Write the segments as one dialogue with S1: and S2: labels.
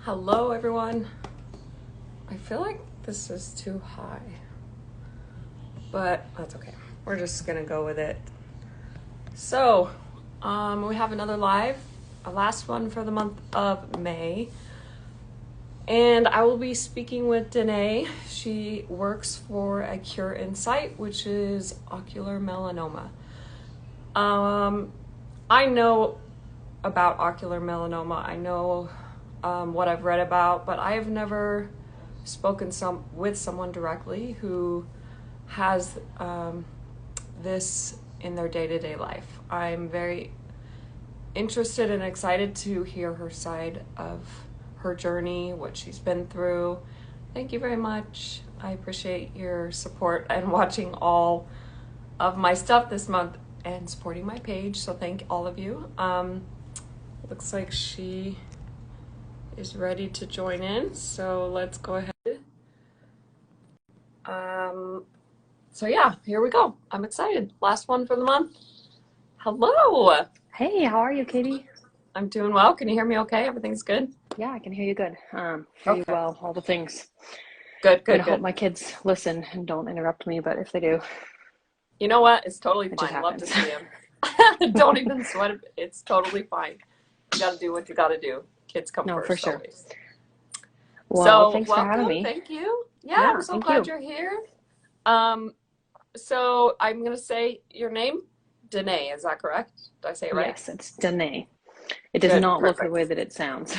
S1: Hello, everyone. I feel like this is too high, but that's okay. We're just gonna go with it. So, we have another live, a last one for the month of May, and I will be speaking with Danet. She works for Acure Insight, which is ocular melanoma. I know about ocular melanoma. I know what I've read about, but I have never spoken with someone directly who has this in their day-to-day life. I'm very interested and excited to hear her side of her journey, what she's been through. Thank you very much. I appreciate your support and watching all of my stuff this month and supporting my page. So thank all of you. Looks like she is ready to join in. So let's go ahead. So yeah, here we go. I'm excited. Last one for the month. Hello.
S2: Hey, how are you, Katie?
S1: I'm doing well. Can you hear me okay? Everything's good?
S2: Yeah, I can hear you good. Hear you
S1: Okay.
S2: well, all the things.
S1: Good,
S2: I'm
S1: good,
S2: gonna hope
S1: good.
S2: my kids listen and don't interrupt me, but if they do,
S1: You know what? It's totally
S2: it just
S1: fine. Love to
S2: happens.
S1: see him. Don't even sweat it. It's totally fine. You got to do what you got to do. Kids come
S2: No, for
S1: first
S2: sure.
S1: always.
S2: Well,
S1: So
S2: thanks for having
S1: welcome.
S2: me.
S1: Thank you. Yeah, I'm
S2: Yeah,
S1: so
S2: thank
S1: glad
S2: you.
S1: you're here. Um, so I'm gonna say your name, Danae. Is that correct? Did I say it right?
S2: Yes, it's Danae. It does
S1: Good,
S2: not look the
S1: perfect.
S2: way that it sounds.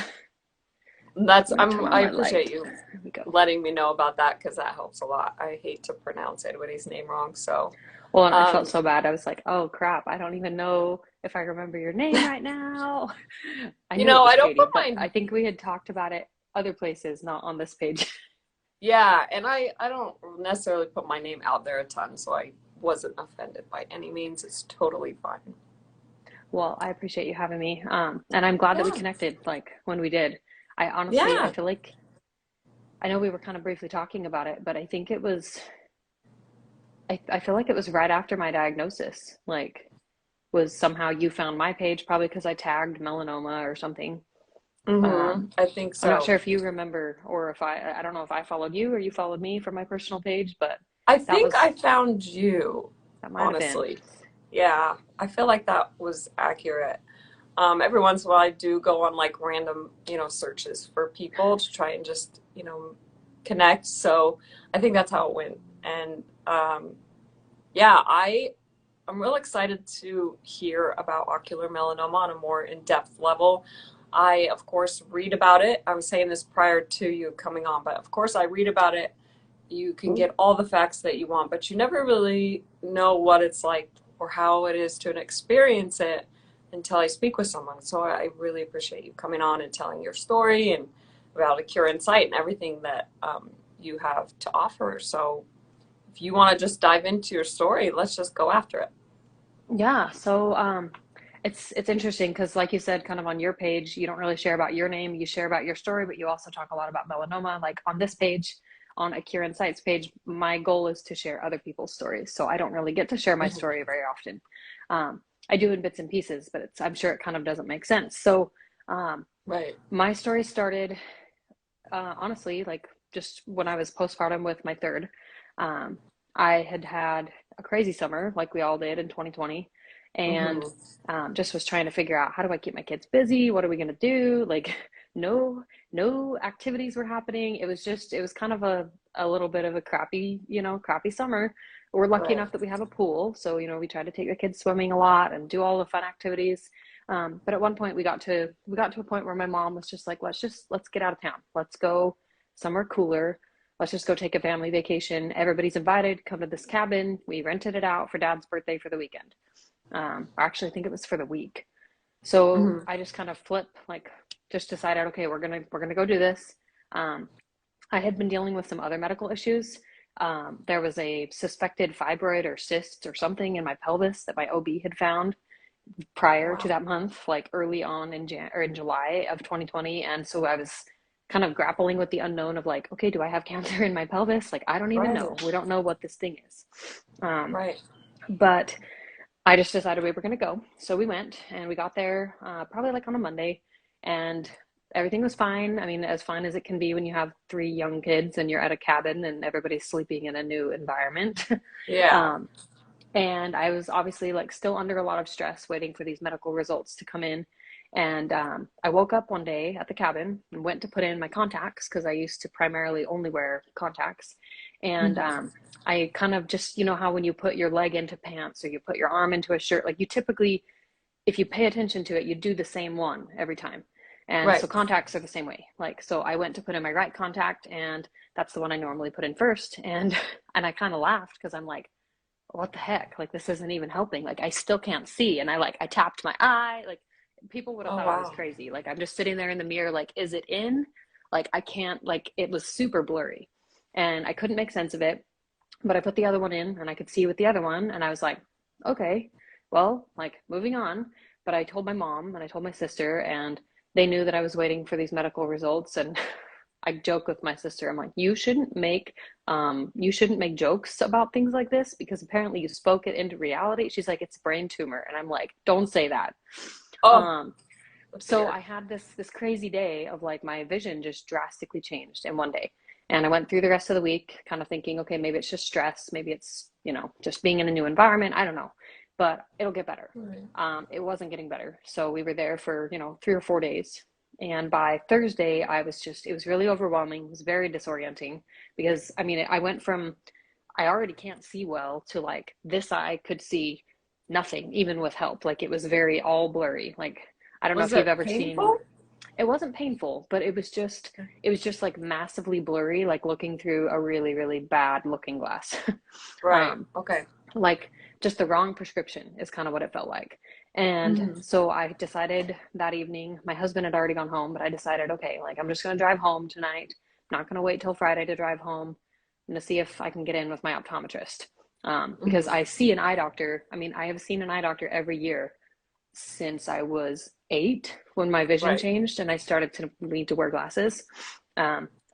S1: That's
S2: I'm gonna turn on
S1: I
S2: my
S1: appreciate
S2: light.
S1: you
S2: There we go.
S1: letting me know about that because that helps a lot. I hate to pronounce anybody's name wrong. So,
S2: Well, and I felt
S1: um,
S2: so bad. I was like, oh crap, I don't even know if I remember your name right now. I knew it was
S1: I don't put
S2: Shady, but
S1: my
S2: I think we had talked about it other places, not on this page.
S1: yeah, and I don't necessarily put my name out there a ton, so I wasn't offended by any means. It's totally fine.
S2: Well, I appreciate you having me. And I'm glad that we
S1: Yeah,
S2: connected like when we did. I honestly, I
S1: yeah.
S2: feel like I know we were kind of briefly talking about it, but I think it was, I feel like it was right after my diagnosis. Like, was somehow you found my page, probably because I tagged melanoma or something. Um,
S1: I think
S2: I'm not
S1: so.
S2: sure if you remember or if I don't know if I followed you or you followed me from my personal page, but
S1: I
S2: that
S1: think
S2: was,
S1: I found you,
S2: that might have been.
S1: honestly. Yeah, I feel like that was accurate. Every once in a while, I do go on like random, searches for people to try and just, connect. So I think that's how it went. And yeah, I'm real excited to hear about ocular melanoma on a more in-depth level. I, of course, read about it. I was saying this prior to you coming on, but of course, I read about it. You can get all the facts that you want, but you never really know what it's like or how it is to experience it until I speak with someone. So I really appreciate you coming on and telling your story and about a cure insight and everything that you have to offer. So if you want to just dive into your story, let's just go after it.
S2: Yeah, so it's interesting because like you said, kind of on your page, you don't really share about your name, you share about your story, but you also talk a lot about melanoma. Like on this page, on Acure Insights page, my goal is to share other people's stories. So I don't really get to share my
S1: Mhm.
S2: story very often. I do in bits and pieces, but I'm sure it kind of doesn't make sense. So um,
S1: Right.
S2: my story started honestly, like just when I was postpartum with my third. Um, I had had a crazy summer, like we all did in 2020, and
S1: hmm
S2: just was trying to figure out how do I keep my kids busy? What are we gonna do? Like, no, no activities were happening. It was kind of a little bit of a crappy, crappy summer. We're lucky
S1: Right.
S2: enough that we have a pool, so we try to take the kids swimming a lot and do all the fun activities. But at one point we got to a point where my mom was just like, let's get out of town. Let's go somewhere cooler. Let's just go take a family vacation. Everybody's invited. Come to this cabin. We rented it out for Dad's birthday for the weekend. Actually, I think it was for the week. So
S1: hmm
S2: I just kind of like just decided, okay, we're gonna go do this. Um, I had been dealing with some other medical issues. There was a suspected fibroid or cyst or something in my pelvis that my OB had found prior to
S1: Wow.
S2: that month, like early on in July of 2020. And so I was kind of grappling with the unknown of like, okay, do I have cancer in my pelvis? Like, I don't even
S1: Right.
S2: know. We don't know what this thing is. Um,
S1: Right.
S2: but I just decided we were going to go. So we went and we got there probably like on a Monday. And everything was fine. I mean, as fine as it can be when you have three young kids and you're at a cabin and everybody's sleeping in a new environment.
S1: Yeah.
S2: um, and I was obviously like still under a lot of stress waiting for these medical results to come in. And I woke up one day at the cabin and went to put in my contacts because I used to primarily only wear contacts. And
S1: Mhm.
S2: I kind of just, you know, how when you put your leg into pants or you put your arm into a shirt, like you typically, if you pay attention to it, you do the same one every time. And so
S1: Right.
S2: contacts are the same way. Like, so I went to put in my right contact, and that's the one I normally put in first. And and I kind of laughed because I'm like, what the heck? Like, this isn't even helping. Like, I still can't see. And I tapped my eye. Like, people would have
S1: Oh,
S2: thought I was
S1: wow.
S2: crazy. Like, I'm just sitting there in the mirror, like, is it in? Like, I can't, like, it was super blurry and I couldn't make sense of it. But I put the other one in and I could see with the other one. And I was like, okay, well, like, moving on. But I told my mom and I told my sister, and they knew that I was waiting for these medical results. And I joke with my sister. I'm like, you shouldn't make jokes about things like this because apparently you spoke it into reality. She's like, it's a brain tumor, and I'm like, don't say that.
S1: Oh,
S2: Um,
S1: oh
S2: so
S1: dear.
S2: I had this crazy day of like my vision just drastically changed in one day. And I went through the rest of the week kind of thinking, okay, maybe it's just stress, maybe it's, you know, just being in a new environment. I don't know, but it'll get better.
S1: Right.
S2: It wasn't getting better. So we were there for, 3 or 4 days. And by Thursday, it was really overwhelming. It was very disorienting because I mean, I went from I already can't see well to like this eye could see nothing, even with help. Like it was very all blurry. Like I don't know
S1: Was
S2: if you've
S1: it
S2: ever seen,
S1: painful?
S2: it wasn't painful, but
S1: Okay.
S2: it was just like massively blurry, like looking through a really, really bad looking glass.
S1: Right.
S2: um,
S1: Okay.
S2: like just the wrong prescription is kind of what it felt like. And
S1: Hmm.
S2: so I decided that evening, my husband had already gone home, but I decided, okay, like I'm just going to drive home tonight. I'm not going to wait till Friday to drive home. I'm going to see if I can get in with my optometrist. Because
S1: Hmm.
S2: I see an eye doctor. I mean, I have seen an eye doctor every year since I was 8 when my vision
S1: Right.
S2: changed and I started to need to wear glasses.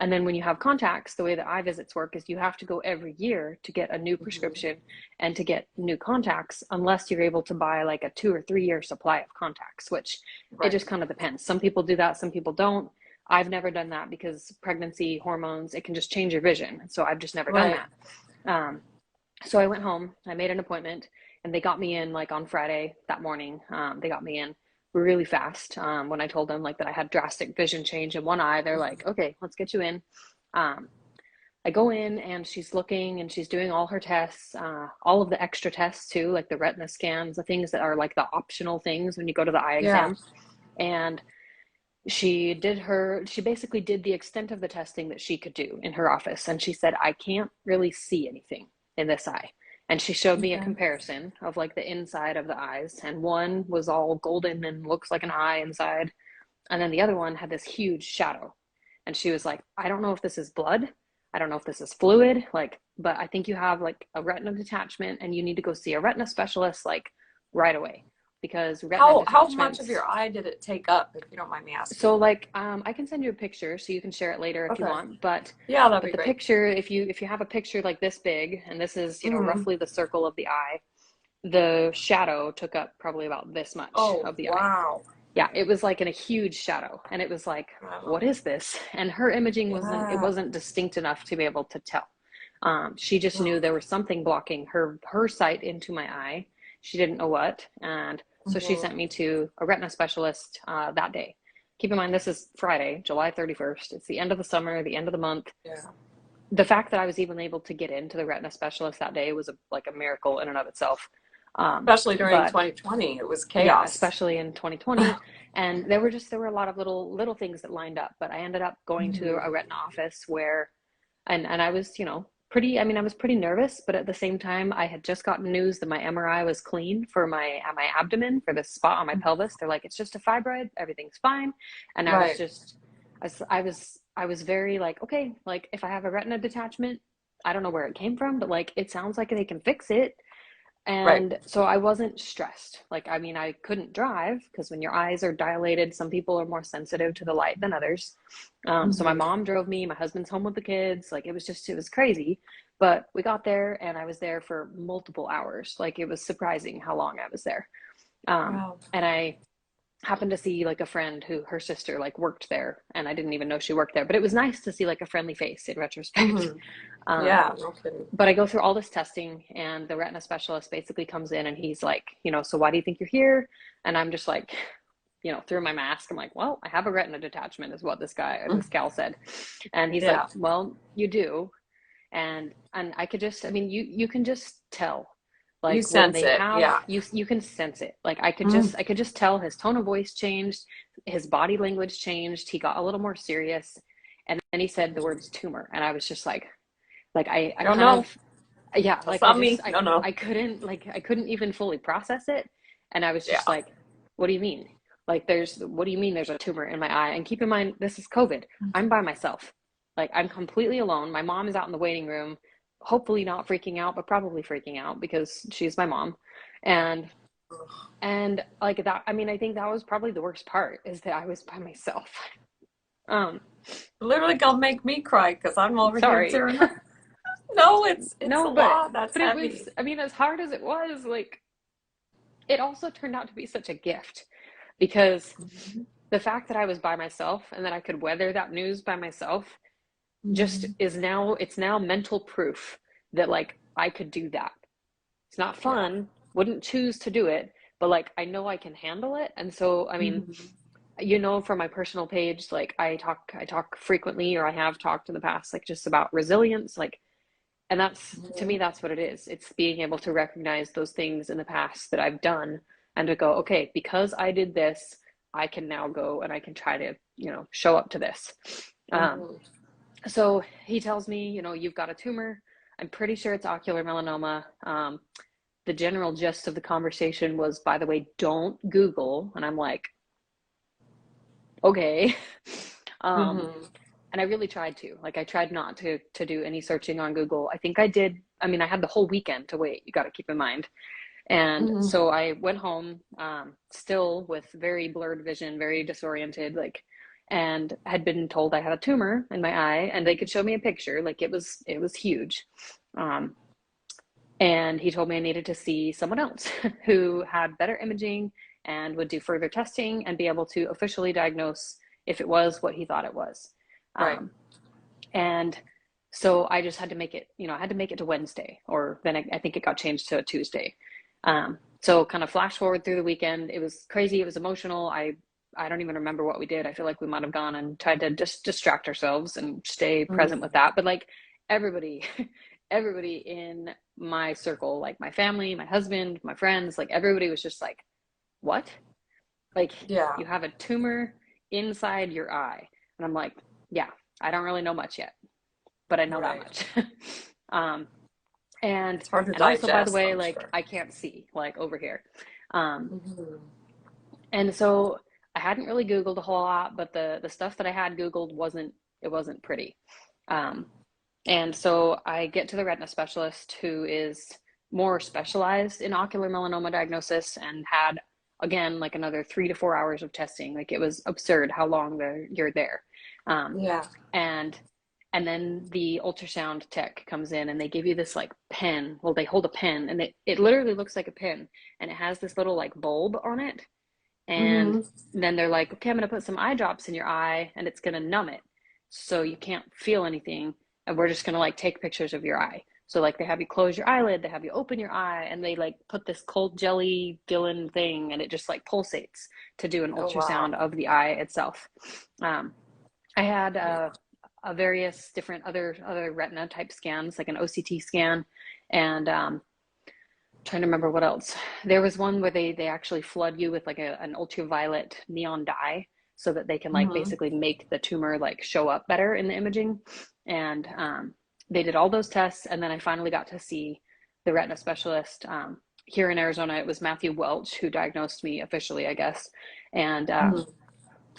S2: And then when you have contacts, the way that eye visits work is you have to go every year to get a new
S1: Hmm.
S2: prescription and to get new contacts, unless you're able to buy like a 2 or 3 year supply of contacts, which it
S1: Right.
S2: just kind of depends. Some people do that, some people don't. I've never done that because pregnancy, hormones, it can just change your vision. So I've just never done
S1: Right.
S2: that. Um, so I went home, I made an appointment, and they got me in like on Friday that morning. They got me in really fast. When I told them like that I had drastic vision change in one eye, they're like, okay, let's get you in. Um, I go in and she's looking and she's doing all her tests, all of the extra tests too, like the retina scans, the things that are like the optional things when you go to the eye
S1: Yeah.
S2: exam. And she basically did the extent of the testing that she could do in her office. And she said, I can't really see anything in this eye. And she showed me a
S1: Okay.
S2: comparison of like the inside of the eyes. And one was all golden and looks like an eye inside. And then the other one had this huge shadow. And she was like, I don't know if this is blood. I don't know if this is fluid. Like, but I think you have like a retina detachment and you need to go see a retina specialist like right away because retina
S1: How much of
S2: detachments.
S1: your eye did it take up, if you don't mind me
S2: So
S1: asking?
S2: like I can send you a picture so you can share it later if you
S1: Okay.
S2: want. But
S1: Yeah, that'd be
S2: the
S1: great.
S2: picture, if you have a picture like this big, and this is,
S1: Hmm.
S2: roughly the circle of the eye, the shadow took up probably about this much
S1: Oh,
S2: of the eye.
S1: wow.
S2: Yeah, it was like in a huge shadow. And it was like,
S1: Wow.
S2: what is this? And her imaging
S1: Yeah.
S2: wasn't distinct enough to be able to tell. She just knew
S1: Oh.
S2: there was something blocking her sight into my eye. She didn't know what. And so she
S1: Hmm.
S2: sent me to a retina specialist that day. Keep in mind, this is Friday, July 31st. It's the end of the summer, the end of the month.
S1: Yeah.
S2: The fact that I was even able to get into the retina specialist that day was like a miracle in and of itself.
S1: Especially during
S2: But
S1: 2020, it was
S2: yeah,
S1: chaos.
S2: especially in 2020. And there were a lot of little things that lined up, but I ended up going to a
S1: Hmm.
S2: retina office where and I was, pretty, I mean, I was pretty nervous, but at the same time I had just gotten news that my MRI was clean for my abdomen, for the spot on my pelvis. They're like, it's just a fibroid, everything's fine. And I was
S1: Right.
S2: just I was very like, okay, like if I have a retina detachment, I don't know where it came from, but like it sounds like they can fix it.
S1: Right.
S2: And so I wasn't stressed. Like, I mean, I couldn't drive because when your eyes are dilated, some people are more sensitive to the light than others. So my
S1: Hmm.
S2: mom drove me, my husband's home with the kids. Like, it was crazy. But we got there and I was there for multiple hours. Like, it was surprising how long I was there.
S1: Wow.
S2: And happened to see like a friend who her sister like worked there, and I didn't even know she worked there, but it was nice to see like a friendly face in retrospect.
S1: Hmm.
S2: Um,
S1: Yeah, no kidding.
S2: but I go through all this testing, and the retina specialist basically comes in and he's like, so why do you think you're here? And I'm just like, through my mask, I'm like, well, I have a retina detachment, is what this gal said. And he's like,
S1: Yeah,
S2: well, you do. And I could just, I mean, you can just tell,
S1: you
S2: like when
S1: sense
S2: they
S1: it.
S2: have
S1: Yeah.
S2: you can sense it. Like
S1: Mm.
S2: I could just tell his tone of voice changed, his body language changed, he got a little more serious, and then he said the words tumor, and I was just like I
S1: Oh
S2: kind
S1: no,
S2: of, yeah,
S1: that's
S2: like
S1: not me. No, no.
S2: I couldn't even fully process it, and I was
S1: Yeah.
S2: just like, what do you mean? Like what do you mean there's a tumor in my eye? And keep in mind, this is COVID. I'm by myself. Like I'm completely alone. My mom is out in the waiting room, hopefully not freaking out, but probably freaking out because she's my mom. And like that, I mean, I think that was probably the worst part, is that I was by myself. Um,
S1: Literally gonna make me cry because I'm over here
S2: sorry.
S1: tearing up. No, it's a
S2: No, but
S1: lot. That's
S2: it was,
S1: heavy.
S2: I mean, as hard as it was, like it also turned out to be such a gift, because
S1: Mhm.
S2: the fact that I was by myself and that I could weather that news by myself just
S1: Mhm.
S2: it's now mental proof that like I could do that. It's not
S1: Yeah.
S2: fun, wouldn't choose to do it, but like I know I can handle it. And so, I mean,
S1: Mhm.
S2: from my personal page, like I talk frequently, or I have talked in the past, like just about resilience, like, and that's, to me,
S1: Mhm.
S2: that's what it is. It's being able to recognize those things in the past that I've done, and to go, okay, because I did this, I can now go and I can try to, show up to this. Um,
S1: Mhm.
S2: so he tells me, you've got a tumor. I'm pretty sure it's ocular melanoma. The general gist of the conversation was, by the way, don't Google. And I'm like, okay. Um,
S1: Mhm.
S2: and I really tried to. Like, I tried not to do any searching on Google. I think I did. I mean, I had the whole weekend to wait. You got to keep in mind. And
S1: Mhm.
S2: so I went home, still with very blurred vision, very disoriented, like, and had been told I had a tumor in my eye, and they could show me a picture, like it was huge. Um, and he told me I needed to see someone else who had better imaging and would do further testing and be able to officially diagnose if it was what he thought it was.
S1: Right.
S2: Um, and so I just had to make it, I had to make it to Wednesday, or then I think it got changed to a Tuesday. So kind of flash forward through the weekend. It was crazy. It was emotional. I don't even remember what we did. I feel like we might have gone and tried to just distract ourselves and stay present with
S1: Mhm.
S2: that. But like everybody, everybody in my circle, like my family, my husband, my friends, like everybody was just like, what? Like,
S1: Yeah.
S2: you have a tumor inside your eye. And I'm like, yeah, I don't really know much yet, but I know that
S1: Right.
S2: much. um, and
S1: It's hard to
S2: also, by the
S1: digest,
S2: way,
S1: I'm
S2: like
S1: sure.
S2: I can't see like over here. Um,
S1: Mhm.
S2: and so I hadn't really Googled a whole lot, but the stuff that I had Googled wasn't pretty. Um, and so I get to the retina specialist, who is more specialized in ocular melanoma diagnosis, and had, again, like another 3 to 4 hours of testing. Like it was absurd how long you're there. Um,
S1: Yeah.
S2: and and then the ultrasound tech comes in, and they give you this like pen. Well, they hold a pen, and it literally looks like a pen, and it has this little like bulb on it. And
S1: Mhm.
S2: then they're like, okay, I'm going to put some eye drops in your eye, and it's going to numb it so you can't feel anything. And we're just going to like take pictures of your eye. So like they have you close your eyelid, they have you open your eye, and they like put this cold jelly filling thing, and it just like pulsates to do an
S1: Oh wow.
S2: ultrasound of the eye itself. Um, I had a various different other retina type scans, like an OCT scan, and trying to remember what else. There was one where they actually flood you with like an ultraviolet neon dye, so that they can like
S1: Mhm.
S2: basically make the tumor like show up better in the imaging. And they did all those tests, and then I finally got to see the retina specialist. Here in Arizona, it was Matthew Welch who diagnosed me officially, I guess. And
S1: Mhm.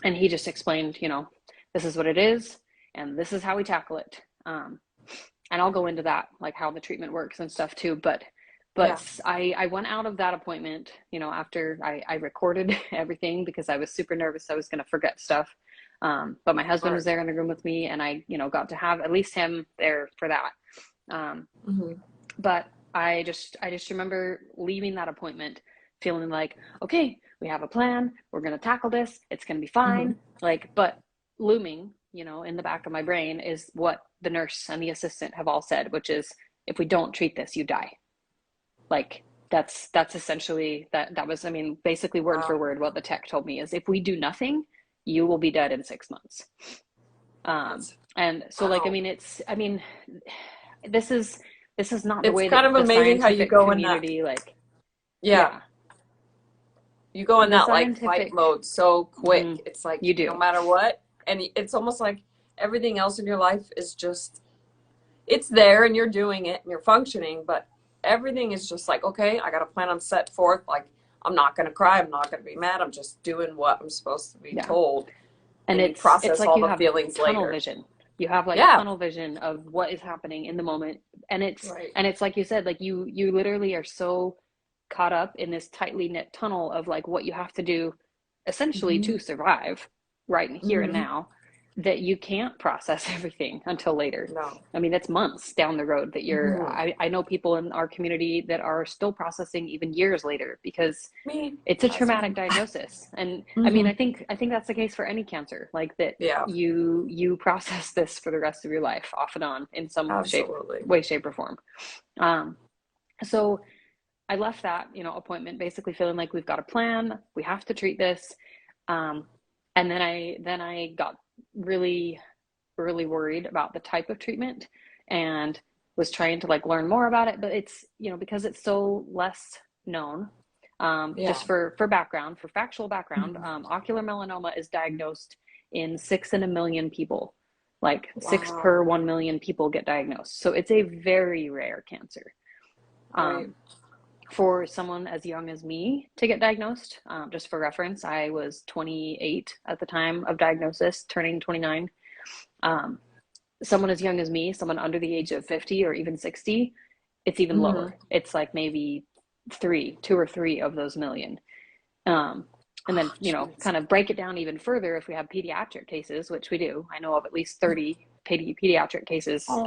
S2: and he just explained, this is what it is, and this is how we tackle it. And I'll go into that, like how the treatment works and stuff too. But
S1: Yeah.
S2: I went out of that appointment, after I recorded everything, because I was super nervous I was going to forget stuff. But my
S1: Of
S2: husband was
S1: course.
S2: there in the room with me, and I, got to have at least him there for that. Um,
S1: Mhm.
S2: but I just remember leaving that appointment feeling like, okay, We have a plan. We're going to tackle this. It's going to be fine.
S1: Mhm.
S2: Like, but looming, you know, in the back of my brain is what the nurse and the assistant have all said, which is, if we don't treat this, you die. Like, that's essentially that was, I mean, basically word for
S1: Wow.
S2: word what the tech told me is, if we do nothing, you will be dead in 6 months.
S1: That's
S2: And so, like, I
S1: wow.
S2: mean, this is not the
S1: It's
S2: way
S1: kind of
S2: that the
S1: amazing how you
S2: scientific
S1: go in that.
S2: community, like,
S1: Yeah,
S2: yeah,
S1: you go in
S2: the
S1: that like fight
S2: scientific,
S1: mode so quick.
S2: mhm,
S1: It's like
S2: you
S1: no
S2: do,
S1: matter what, and it's almost like everything else in your life is just it's there and you're doing it and you're functioning, but everything is just like, okay, I got a plan. I'm set forth. Like I'm not gonna cry. I'm not gonna be mad. I'm just doing what I'm supposed to be
S2: yeah.
S1: told,
S2: And
S1: and you
S2: it's
S1: process
S2: like
S1: all
S2: you
S1: the
S2: have
S1: feelings
S2: tunnel
S1: later.
S2: vision. You have like
S1: Yeah,
S2: tunnel vision of what is happening in the moment. And
S1: right.
S2: it's like you said, like you literally are so caught up in this tightly knit tunnel of like what you have to do essentially
S1: Hmm.
S2: to survive right here and
S1: Hmm.
S2: now, that you can't process everything until later.
S1: No.
S2: I mean, it's months down the road that
S1: Hmm.
S2: I know people in our community that are still processing even years later, because
S1: Me.
S2: it's a
S1: That's me.
S2: traumatic diagnosis. And I mean,
S1: Hmm.
S2: I think that's the case for any cancer, like that
S1: Yeah,
S2: you process this for the rest of your life, off and on, in some
S1: absolutely.
S2: shape or form. um so I left that, you know, appointment basically feeling like, we've got a plan, we have to treat this. um and then I got really really worried about the type of treatment, and was trying to like learn more about it. But it's, you know, because it's so less known.
S1: Yeah.
S2: Just for background, for factual background,
S1: Mhm.
S2: ocular melanoma is diagnosed in 6 in a million people. Like, six
S1: Wow.
S2: per 1 million people get diagnosed. So it's a very rare cancer.
S1: Right.
S2: Um, for someone as young as me to get diagnosed, just for reference, I was 28 at the time of diagnosis, turning 29. Um, Someone as young as me, someone under the age of 50 or even 60, it's even
S1: Hmm.
S2: lower. It's like maybe two or three of those million. Um, and then,
S1: Oh,
S2: you know,
S1: jeez.
S2: kind of break it down even further. If we have pediatric cases, which we do, I know of at least 30 pediatric cases
S1: Oh,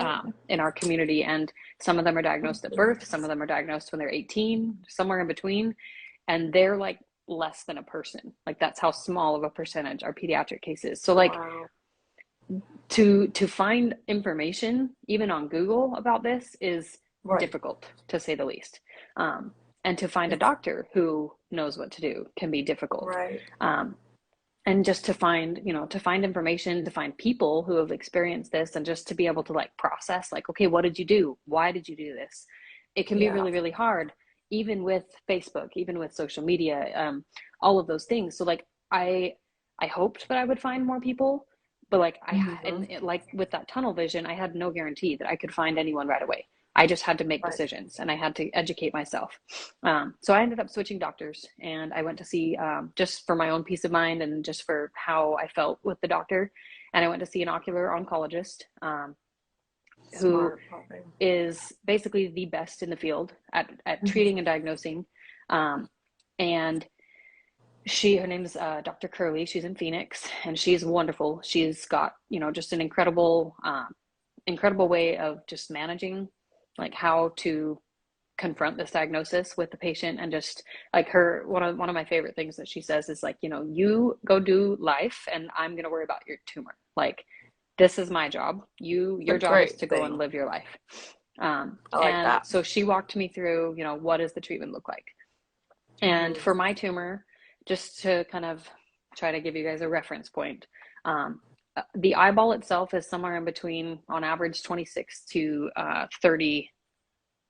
S2: in our community. And some of them are diagnosed at birth, some of them are diagnosed when they're 18, somewhere in between. And they're like less than a person. Like, that's how small of a percentage our pediatric cases. So, like,
S1: wow.
S2: to find information even on Google about this is
S1: Right.
S2: difficult, to say the least. And to find a
S1: It's
S2: doctor who knows what to do can be difficult.
S1: right.
S2: Um, and just to find, you know, to find information, to find people who have experienced this, and just to be able to like process, like, okay, what did you do, why did you do this? It can be
S1: Yeah.
S2: really really hard, even with Facebook, even with social media, all of those things. So like, I hoped that I would find more people, but like,
S1: Hmm.
S2: and like with that tunnel vision, I had no guarantee that I could find anyone right away. I just had to make
S1: Right.
S2: decisions, and I had to educate myself. So I ended up switching doctors, and I went to see, just for my own peace of mind and just for how I felt with the doctor. And I went to see an ocular oncologist, who
S1: Smart, probably.
S2: is basically the best in the field at treating
S1: Hmm.
S2: and diagnosing. Um, and her name is Dr. Curley. She's in Phoenix, and she's wonderful. She's got, you know, just an incredible way of just managing, like, how to confront this diagnosis with the patient. And just like, her one of my favorite things that she says is like, you know, you go do life, and I'm going to worry about your tumor. Like, this is my job.
S1: A
S2: Your job is
S1: great
S2: to go and
S1: thing.
S2: live your life.
S1: I like
S2: And
S1: that.
S2: so she walked me through, you know, what does the treatment look like. And
S1: Hmm.
S2: for my tumor, just to kind of try to give you guys a reference point, the eyeball itself is somewhere in between, on average, 26 to 30.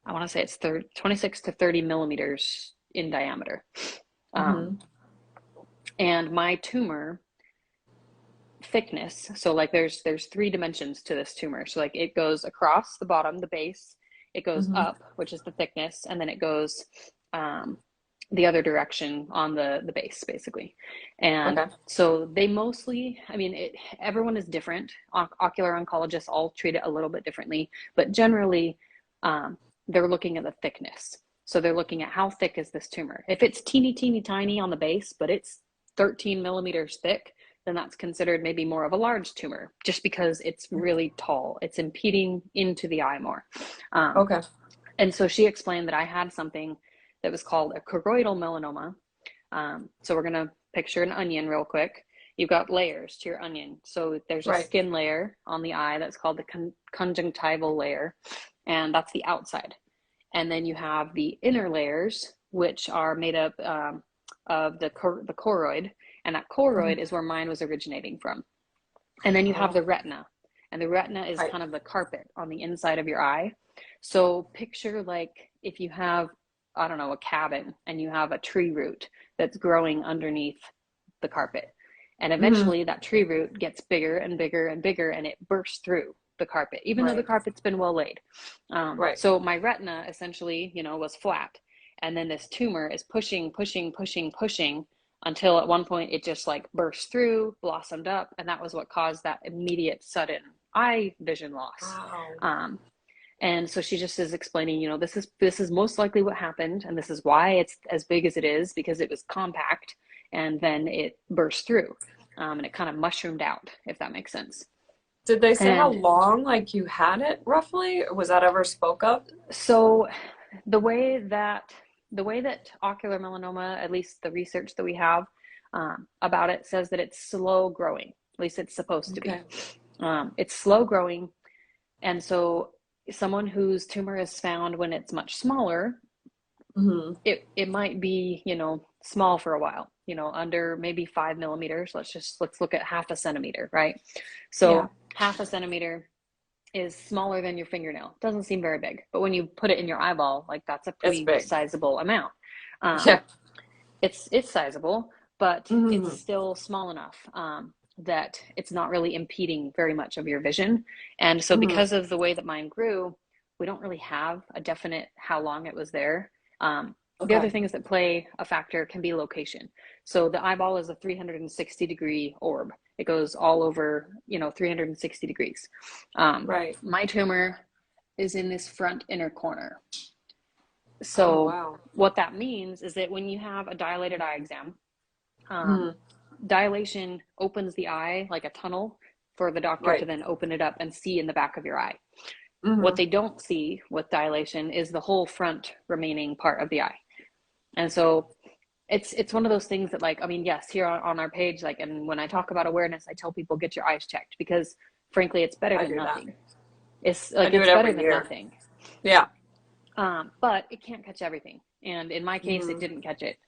S2: I want to say it's 26 to 30 millimeters in diameter. Um,
S1: Hmm.
S2: and my tumor thickness, so like, there's three dimensions to this tumor. So like, it goes across the bottom, the base, it goes
S1: Hmm.
S2: up, which is the thickness, and then it goes um, the other direction on the base, basically. And
S1: Okay.
S2: so they mostly, I mean, everyone is different. Ocular oncologists all treat it a little bit differently, but generally, um, they're looking at the thickness. So they're looking at how thick is this tumor. If it's teeny tiny on the base, but it's 13 millimeters thick, then that's considered maybe more of a large tumor, just because it's really tall. It's impeding into the eye more. Um,
S1: Okay.
S2: and so she explained that I had something that was called a choroidal melanoma, So we're gonna picture an onion real quick. You've got layers to your onion. So there's a
S1: Right.
S2: skin layer on the eye that's called the conjunctival layer, and that's the outside. And then you have the inner layers, which are made up of the choroid, and that choroid is where mine was originating from. And then you have
S1: Oh,
S2: the retina, and the retina is
S1: right.
S2: kind of the carpet on the inside of your eye. So picture like if you have, I don't know, a cabin and you have a tree root that's growing underneath the carpet. And
S1: Hmm.
S2: eventually that tree root gets bigger and bigger and bigger and it bursts through the carpet, even though the
S1: Right.
S2: carpet's been well laid.
S1: Right.
S2: So my retina essentially, was flat. And then this tumor is pushing, pushing, pushing, pushing until at one point it just like burst through, blossomed up, and that was what caused that immediate sudden eye vision loss.
S1: Wow.
S2: Um, and so she just is explaining, this is most likely what happened, and this is why it's as big as it is because it was compact, and then it burst through, and it kind of mushroomed out, if that makes sense.
S1: Did they say how
S2: And
S1: long, like, you had it roughly? Or was that ever spoke of?
S2: so the way that the way that ocular melanoma, at least the research that we have about it, says that it's slow growing. At least it's supposed to be.
S1: Okay.
S2: It's slow growing, and so someone whose tumor is found when it's much smaller,
S1: Hmm.
S2: it might be small for a while, under maybe 5 millimeters. Let's look at half a centimeter, right?
S1: Yeah.
S2: So half a centimeter is smaller than your fingernail. Doesn't seem very big, but when you put it in your eyeball, like that's a
S1: It's
S2: pretty
S1: big.
S2: sizable amount. Um,
S1: Yeah.
S2: it's sizable, but it's
S1: Hmm.
S2: still small enough that it's not really impeding very much of your vision. And so,
S1: Hmm.
S2: because of the way that mine grew, we don't really have a definite how long it was there. The other
S1: Okay.
S2: things that play a factor can be location. So the eyeball is a 360-degree orb. It goes all over, 360 degrees.
S1: Right.
S2: My tumor is in this front inner corner.
S1: Oh,
S2: So
S1: wow.
S2: what that means is that when you have a dilated eye exam, um,
S1: Hmm.
S2: dilation opens the eye like a tunnel for the doctor to
S1: Right.
S2: then open it up and see in the back of your eye. What
S1: Hmm.
S2: they don't see with dilation is the whole front remaining part of the eye. And so it's one of those things that, like, I mean, yes, here on our page, like, and when I talk about awareness, I tell people get your eyes checked because frankly it's better
S1: I
S2: than
S1: do that.
S2: nothing. It's
S1: I
S2: like
S1: do it
S2: it's better
S1: every
S2: than
S1: year.
S2: nothing.
S1: Yeah.
S2: But it can't catch everything. And in my case, it
S1: Hmm.
S2: didn't catch it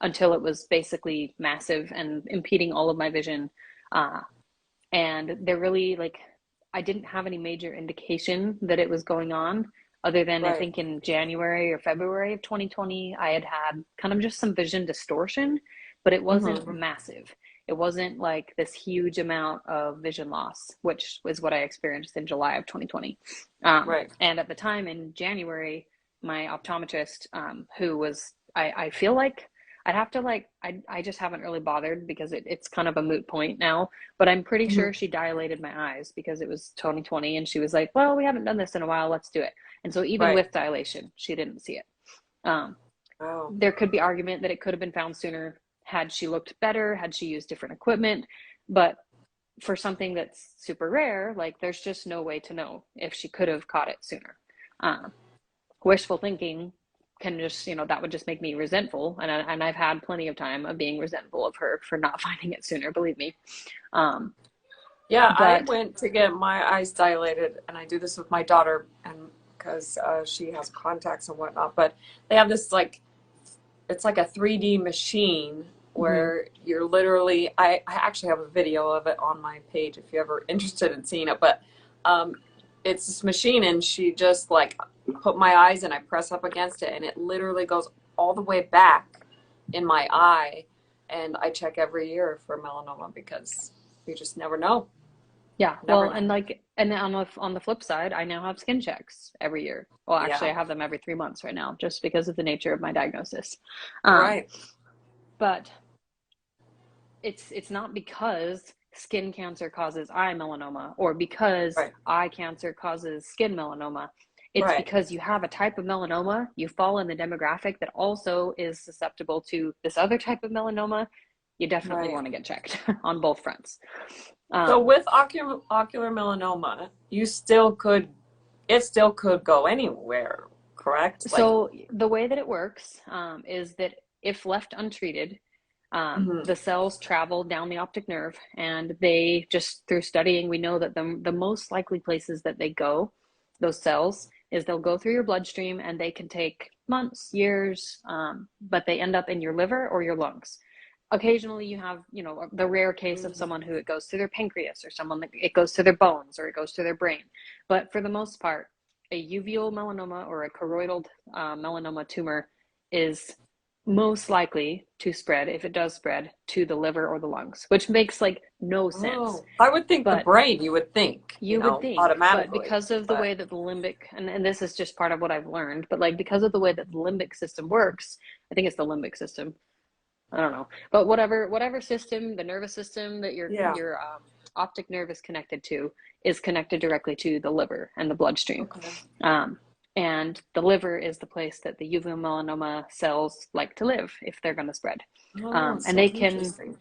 S2: until it was basically massive and impeding all of my vision. Uh, and they're really like, I didn't have any major indication that it was going on, other than I
S1: Right.
S2: think in January or February of 2020, I had had kind of just some vision distortion, but it wasn't
S1: Hmm.
S2: massive. It wasn't like this huge amount of vision loss, which was what I experienced in July of 2020.
S1: Right.
S2: And at the time in January, my optometrist, who was, I feel like I'd have to like, I just haven't really bothered because it's kind of a moot point now, but I'm pretty
S1: Hmm.
S2: sure she dilated my eyes because it was 2020 and she was like, well, we haven't done this in a while, let's do it. And so even
S1: Right.
S2: with dilation, she didn't see it. Um,
S1: Oh.
S2: there could be argument that it could have been found sooner had she looked better, had she used different equipment, but for something that's super rare, like there's just no way to know if she could have caught it sooner. Um, Wishful thinking can just, that would just make me resentful. And I've had plenty of time of being resentful of her for not finding it sooner, believe me. Um,
S1: Yeah, I
S2: but
S1: went to get my eyes dilated, and I do this with my daughter, and because she has contacts and whatnot. But they have this like, it's like a 3D machine
S2: mhm.
S1: where you're literally. I actually have a video of it on my page if you're ever interested in seeing it. But um, it's this machine, and she just like put my eyes, and I press up against it, and it literally goes all the way back in my eye. And I check every year for melanoma because you just never know.
S2: Yeah,
S1: Never
S2: well,
S1: know.
S2: and like, and then on the flip side, I now have skin checks every year. Well, actually,
S1: Yeah.
S2: I have them every 3 months right now, just because of the nature of my diagnosis. Um,
S1: Right.
S2: but it's not because skin cancer causes eye melanoma or because
S1: Right.
S2: eye cancer causes skin melanoma. It's
S1: Right.
S2: because you have a type of melanoma, you fall in the demographic that also is susceptible to this other type of melanoma. You definitely
S1: Right.
S2: want to get checked on both fronts.
S1: So
S2: Um,
S1: with ocular melanoma, it still could go anywhere, correct? Like,
S2: So the way that it works is that if left untreated,
S1: Hmm.
S2: the cells travel down the optic nerve, and they just through studying, we know that the most likely places that they go, those cells, is they'll go through your bloodstream, and they can take months, years, but they end up in your liver or your lungs. Occasionally, you have, the rare case of someone who it goes to their pancreas, or someone that it goes to their bones, or it goes to their brain. But for the most part, a uveal melanoma or a choroidal melanoma tumor is most likely to spread, if it does spread, to the liver or the lungs, which makes like no sense.
S1: Oh, I would think the
S2: But
S1: brain, you would think,
S2: you would think, but
S1: automatically.
S2: because of the
S1: But
S2: way that the limbic, and this is just part of what I've learned, but like because of the way that the limbic system works, I think it's the limbic system. I don't know, but whatever system, the nervous system that
S1: yeah.
S2: your optic nerve is connected to, is connected directly to the liver and the bloodstream.
S1: Okay.
S2: Um, and the liver is the place that the uveal melanoma cells like to live if they're going to spread.
S1: Oh,
S2: And
S1: so
S2: they can,
S1: interesting.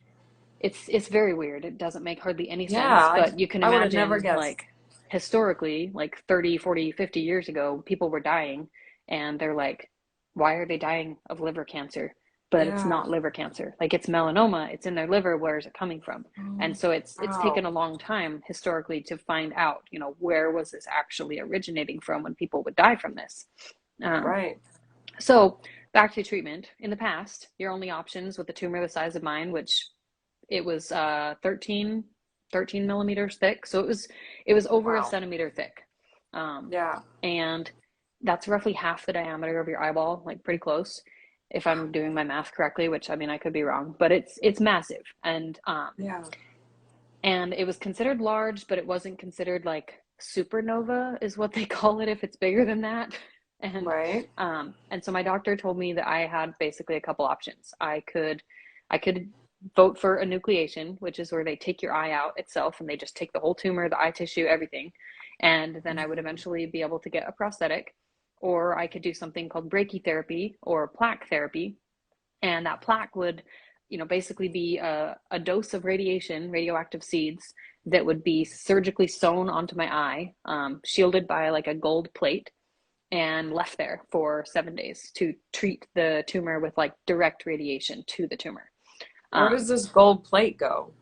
S2: it's very weird. It doesn't make hardly any
S1: Yeah,
S2: sense, but you can
S1: I would have never
S2: imagine,
S1: guessed.
S2: like, historically, like 30, 40, 50 years ago, people were dying, and they're like, why are they dying of liver cancer? But it's
S1: Yeah.
S2: not liver cancer. Like, it's melanoma, it's in their liver. Where is it coming from? And
S1: Oh,
S2: so it's taken
S1: wow.
S2: a long time historically to find out, where was this actually originating from when people would die from this. Um,
S1: Right.
S2: so back to treatment. In the past, your only options with a tumor the size of mine, which it was 13 millimeters thick, so it was over a
S1: Wow.
S2: centimeter thick, um,
S1: Yeah.
S2: and that's roughly half the diameter of your eyeball, like pretty close, if I'm doing my math correctly, which I mean I could be wrong, but it's massive,
S1: Yeah.
S2: and it was considered large, but it wasn't considered like supernova is what they call it if it's bigger than that. And
S1: Right.
S2: and so my doctor told me that I had basically a couple options. I could vote for enucleation, which is where they take your eye out itself and they just take the whole tumor, the eye tissue, everything. And then I would eventually be able to get a prosthetic, or I could do something called brachytherapy or plaque therapy, and that plaque would, basically be a dose of radiation, radioactive seeds, that would be surgically sewn onto my eye, shielded by like a gold plate, and left there for 7 days to treat the tumor with like direct radiation to the tumor.
S1: Where
S2: um,
S1: does this gold plate go?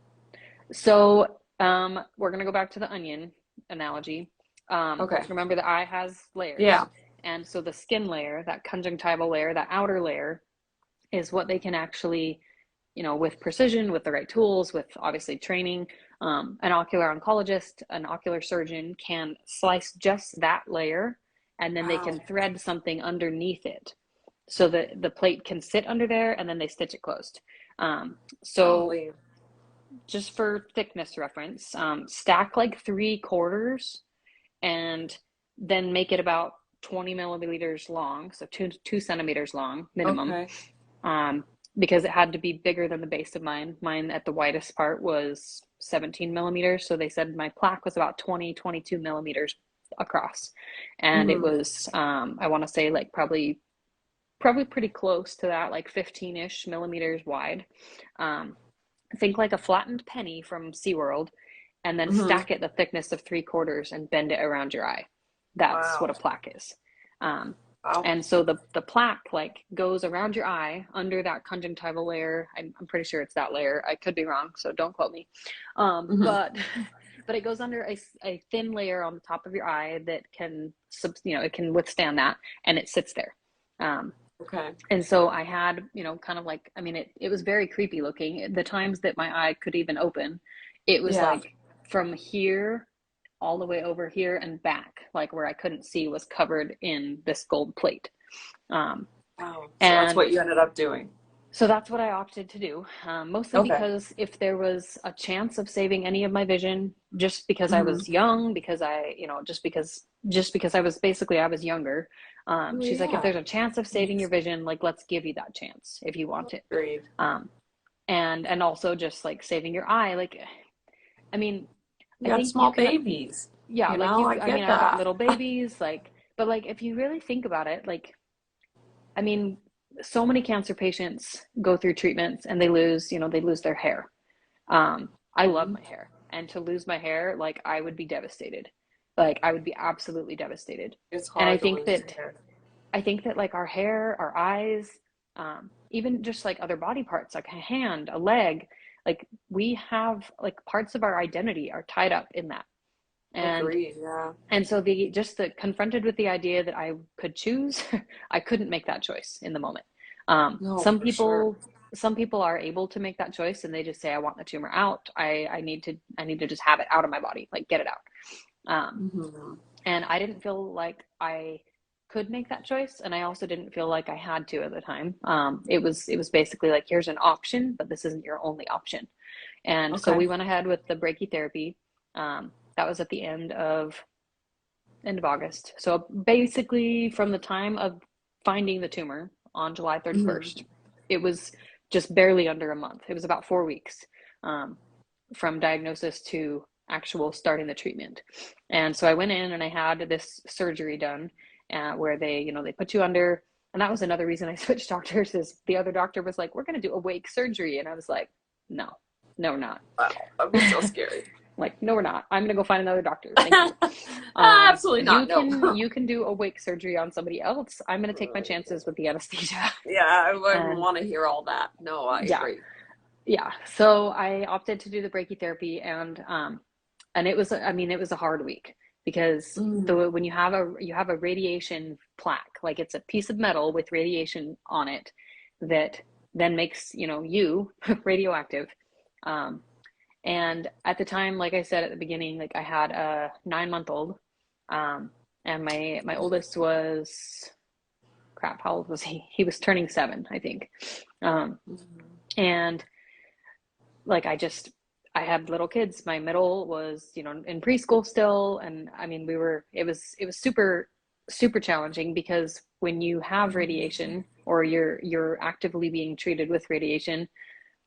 S2: so we're going to go back to the onion analogy.
S1: Okay.
S2: Remember, the eye has layers,
S1: Yeah.
S2: and so the skin layer, that conjunctival layer, that outer layer, is what they can actually, with precision, with the right tools, with obviously training, an ocular oncologist, an ocular surgeon can slice just that layer, and then they
S1: Wow.
S2: can thread something underneath it so that the plate can sit under there, and then they stitch it closed. So
S1: Holy.
S2: just for thickness reference, stack like 3/4 and then make it about 20 milliliters long, so 2 centimeters long minimum,
S1: Okay.
S2: um, because it had to be bigger than the base of mine. Mine at the widest part was 17 millimeters. So they said my plaque was about 20, 22 millimeters across. And it
S1: Hmm.
S2: was, I want to say like probably pretty close to that, like 15-ish millimeters wide. Think like a flattened penny from SeaWorld, and then
S1: Hmm.
S2: stack it the thickness of 3/4 and bend it around your eye. That's what
S1: Wow.
S2: a plaque is. Um,
S1: Wow.
S2: and so the plaque like goes around your eye under that conjunctival layer. I'm pretty sure it's that layer. I could be wrong, so don't quote me.
S1: Hmm.
S2: But but it goes under a thin layer on the top of your eye that can, it can withstand that, and it sits there. Um,
S1: Okay.
S2: and so I had, kind of like, I mean, it was very creepy looking. The times that my eye could even open, it was
S1: Yeah.
S2: like from here all the way over here and back, like where I couldn't see was covered in this gold plate. Um,
S1: Wow. So that's
S2: and
S1: what you ended up doing.
S2: so that's what I opted to do, mostly
S1: Okay.
S2: because if there was a chance of saving any of my vision, just because I
S1: Hmm.
S2: was young, because just because I was younger.
S1: Oh,
S2: She's like, if
S1: yeah.
S2: there's a chance of saving your vision, like let's give you that chance if you want it.
S1: Agreed.
S2: Um, and also just like saving your eye, like, I mean,
S1: You
S2: I
S1: got
S2: think you
S1: small
S2: can,
S1: babies.
S2: yeah, like
S1: I
S2: I mean,
S1: get
S2: I've got
S1: that.
S2: little babies, like, but like if you really think about it, like, I mean, so many cancer patients go through treatments and they lose their hair. I love
S1: Mhm.
S2: my hair, and to lose my hair, like, I would be devastated. Like, I would be absolutely devastated.
S1: It's
S2: And I
S1: hard to
S2: think
S1: lose
S2: that
S1: your hair.
S2: I think that like our hair, our eyes, even just like other body parts, like a hand, a leg, like we have like parts of our identity are tied up in that. And
S1: Agreed. Yeah.
S2: so the confronted with the idea that I could choose, I couldn't make that choice in the moment.
S1: No,
S2: Some
S1: for sure.
S2: people are able to make that choice and they just say, I want the tumor out. I need to just have it out of my body, like get it out.
S1: Hmm.
S2: And I didn't feel like I could make that choice, and I also didn't feel like I had to at the time. It was basically like, here's an option, but this isn't your only option. And so
S1: Okay.
S2: we went ahead with the brachytherapy. That was at the end of August. So basically, from the time of finding the tumor on July
S1: Hmm.
S2: 31st, it was just barely under a month. It was about 4 weeks from diagnosis to actual starting the treatment. And so I went in and I had this surgery done where they put you under. And that was another reason I switched doctors, is the other doctor was like, we're going to do awake surgery. And I was like, no, no, we're not.
S1: Wow, that'd be so scary.
S2: Like, no, we're not. I'm gonna go find another doctor. Thank you.
S1: Absolutely
S2: You
S1: not. No.
S2: can do awake surgery on somebody else. I'm gonna take my chances with the anesthesia.
S1: Yeah, I wouldn't
S2: And
S1: want to hear all that. No, I
S2: yeah,
S1: agree.
S2: yeah. So I opted to do the brachytherapy, and it was, I mean, it was a hard week because
S1: Mm.
S2: the when you have a radiation plaque, like it's a piece of metal with radiation on it that then makes you radioactive. Um, And at the time, like I said at the beginning, like I had a 9-month-old, and my oldest was, crap, how old was he? He was turning 7, I think. Um,
S1: Mhm.
S2: and like I had little kids. My middle was, in preschool still, and I mean, it was super super challenging because when you have
S1: Mhm.
S2: radiation or you're actively being treated with radiation,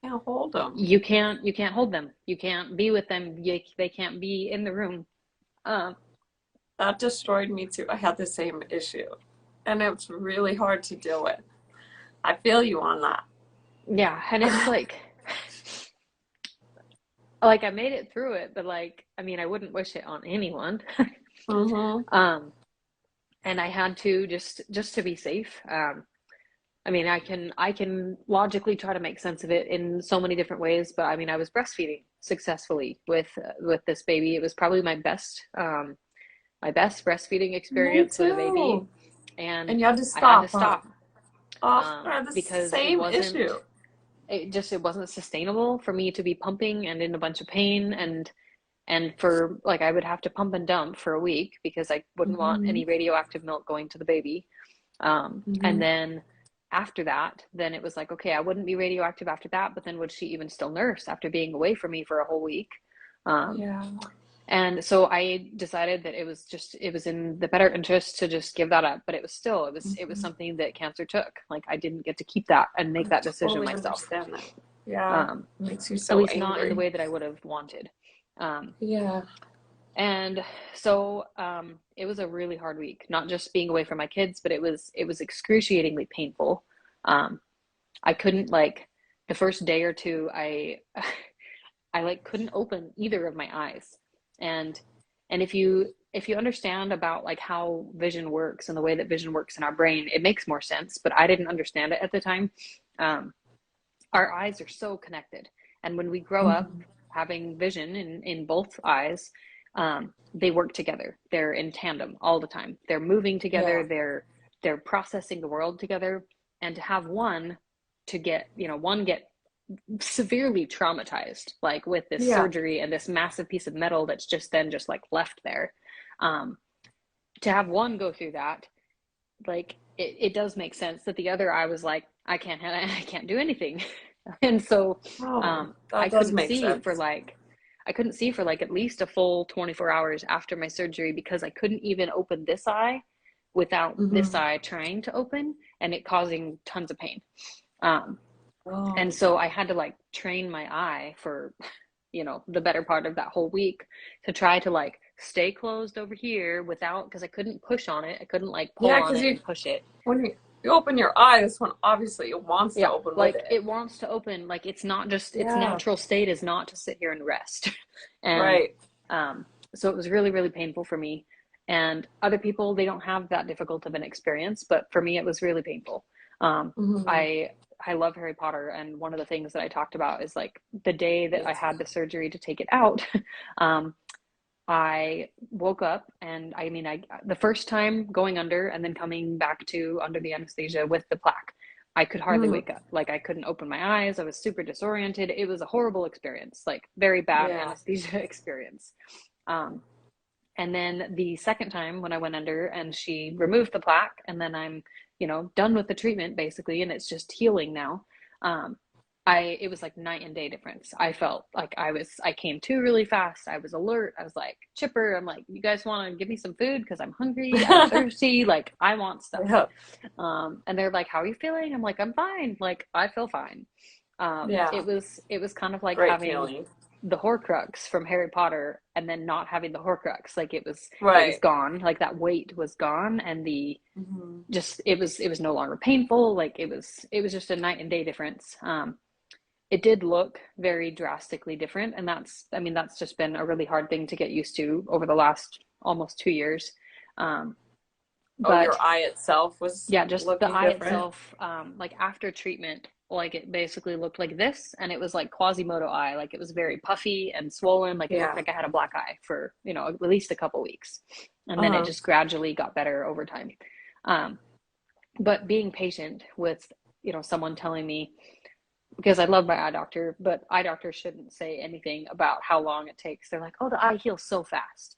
S1: Can't hold them.
S2: you can't hold them, you can't be with them, they can't be in the room. um
S1: That destroyed me too. I had the same issue, and it's really hard to deal with. I feel you on that.
S2: yeah, and it's like I made it through it, but like, I mean, I wouldn't wish it on anyone.
S1: Hmm.
S2: um and I had to, just to be safe. I mean, I can logically try to make sense of it in so many different ways, but I mean, I was breastfeeding successfully with this baby. It was probably my best breastfeeding
S1: Me
S2: experience with a baby,
S1: too.
S2: and
S1: And you had to
S2: I had to
S1: stop, huh?
S2: stop
S1: Oh, I had the
S2: because it
S1: same
S2: wasn't
S1: issue.
S2: it wasn't sustainable for me to be pumping and in a bunch of pain, and for like I would have to pump and dump for a week because I wouldn't want
S1: Hmm.
S2: any radioactive milk going to the baby. And
S1: Hmm.
S2: then after that, then it was like, okay, I wouldn't be radioactive after that, but then would she even still nurse after being away from me for a whole week? Um,
S1: Yeah.
S2: and so I decided that it was in the better interest to just give that up. But it was
S1: Hmm.
S2: something that cancer took. Like I didn't get to keep that and
S1: I
S2: make that decision
S1: totally
S2: myself.
S1: understand that. Yeah.
S2: Um,
S1: It makes you
S2: at
S1: so
S2: least not in the
S1: angry.
S2: way that I would have wanted. Um,
S1: Yeah.
S2: and so it was a really hard week, not just being away from my kids, but it was excruciatingly painful. Um, I couldn't, like, the first day or two, I like couldn't open either of my eyes. And if you understand about like how vision works and the way that vision works in our brain, it makes more sense. But I didn't understand it at the time. Um, our eyes are so connected, and when we grow up
S1: Hmm.
S2: having vision in both eyes, they work together. They're in tandem all the time. They're moving
S1: Yeah.
S2: together. They're processing the world together. And to have one get severely traumatized, like with this
S1: Yeah.
S2: surgery and this massive piece of metal that's just like left there. Um, to have one go through that, like it does make sense that the other eye was like, I can't do anything. And so
S1: Oh,
S2: I
S1: that does
S2: couldn't
S1: make
S2: see for
S1: sense.
S2: like I couldn't see for like at least a full 24 hours after my surgery because I couldn't even open this eye without this
S1: Hmm.
S2: eye trying to open and it causing tons of pain. Um, and
S1: Oh,
S2: so I had to like train my eye for the better part of that whole week to try to like stay closed over here without, because I couldn't push on it. I couldn't like pull
S1: yeah,
S2: on
S1: because
S2: it
S1: you
S2: and push it.
S1: when you open your eyes, when obviously it wants to
S2: Yeah,
S1: open with
S2: like
S1: it.
S2: it wants to open. Like it's not just, its
S1: Yeah.
S2: natural state is not to sit here and rest. And
S1: Right.
S2: um, so it was really, really painful for me. And other people, they don't have that difficult of an experience, but for me, it was really painful.
S1: Hmm.
S2: I I love Harry Potter, and one of the things that I talked about is like the day that I
S1: Yes.
S2: had the surgery to take it out. um, I woke up, and I mean, the first time going under and then coming back to under the anesthesia with the plaque, I could hardly
S1: Mm,
S2: wake up. Like I couldn't open my eyes. I was super disoriented. It was a horrible experience, like very bad
S1: yeah.
S2: anesthesia experience. Um, and then the second time when I went under and she removed the plaque, and then I'm, done with the treatment basically, and it's just healing now. Um, it was like night and day difference. I felt like I came to really fast. I was alert. I was like chipper. I'm like, you guys want to give me some food? Because I'm hungry. I'm thirsty. Like I want stuff.
S1: Yeah.
S2: And they're like, how are you feeling? I'm like, I'm fine. Like I feel fine.
S1: Yeah.
S2: It was kind of like
S1: Great
S2: having
S1: feeling.
S2: the Horcrux from Harry Potter and then not having the Horcrux. Like it was
S1: Right.
S2: gone. Like that weight was gone, and the
S1: Hmm.
S2: just it was no longer painful. Like it was just a night and day difference. It did look very drastically different, and that's just been a really hard thing to get used to over the last almost 2 years. Um,
S1: Oh,
S2: but
S1: your eye itself was
S2: yeah, just the
S1: looking
S2: eye
S1: different.
S2: itself, like after treatment, like it basically looked like this, and it was like Quasimodo eye, like it was very puffy and swollen, like it looked
S1: Yeah.
S2: like I had a black eye for, at least a couple weeks. And then it
S1: Uh-huh.
S2: just gradually got better over time. Um, but being patient with, someone telling me, because I love my eye doctor, but eye doctors shouldn't say anything about how long it takes. They're like, "Oh, the eye heals so fast."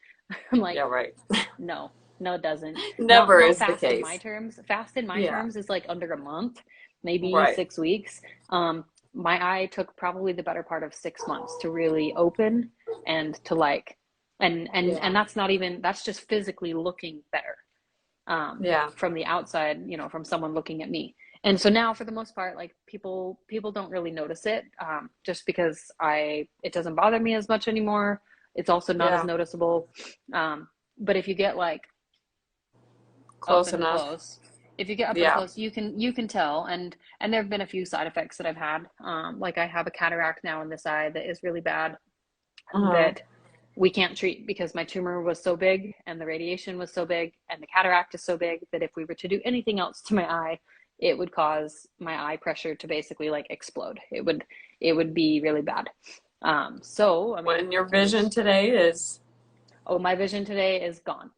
S2: I'm like,
S1: Yeah, right.
S2: no, no, it doesn't. Not
S1: Never
S2: not
S1: is the
S2: fast in my
S1: case.
S2: terms. Fast in my
S1: Yeah.
S2: terms is like under a month, maybe
S1: Right.
S2: 6 weeks. My eye took probably the better part of 6 months to really open and to like, and
S1: Yeah.
S2: that's just physically looking better,
S1: Yeah.
S2: from the outside, from someone looking at me. And so now, for the most part, like people don't really notice it, just because it doesn't bother me as much anymore. It's also not as
S1: Yeah.
S2: noticeable. But if you get like up
S1: Close
S2: and
S1: enough.
S2: close, if you get up and
S1: Yeah.
S2: close, you can tell. And there have been a few side effects that I've had. Like I have a cataract now in this eye that is really bad,
S1: Uh-huh.
S2: that we can't treat because my tumor was so big and the radiation was so big and the cataract is so big that if we were to do anything else to my eye, it would cause my eye pressure to basically like explode. It would be really bad. So I mean,
S1: When your
S2: I'm
S1: vision
S2: just
S1: today is.
S2: oh, my vision today is gone.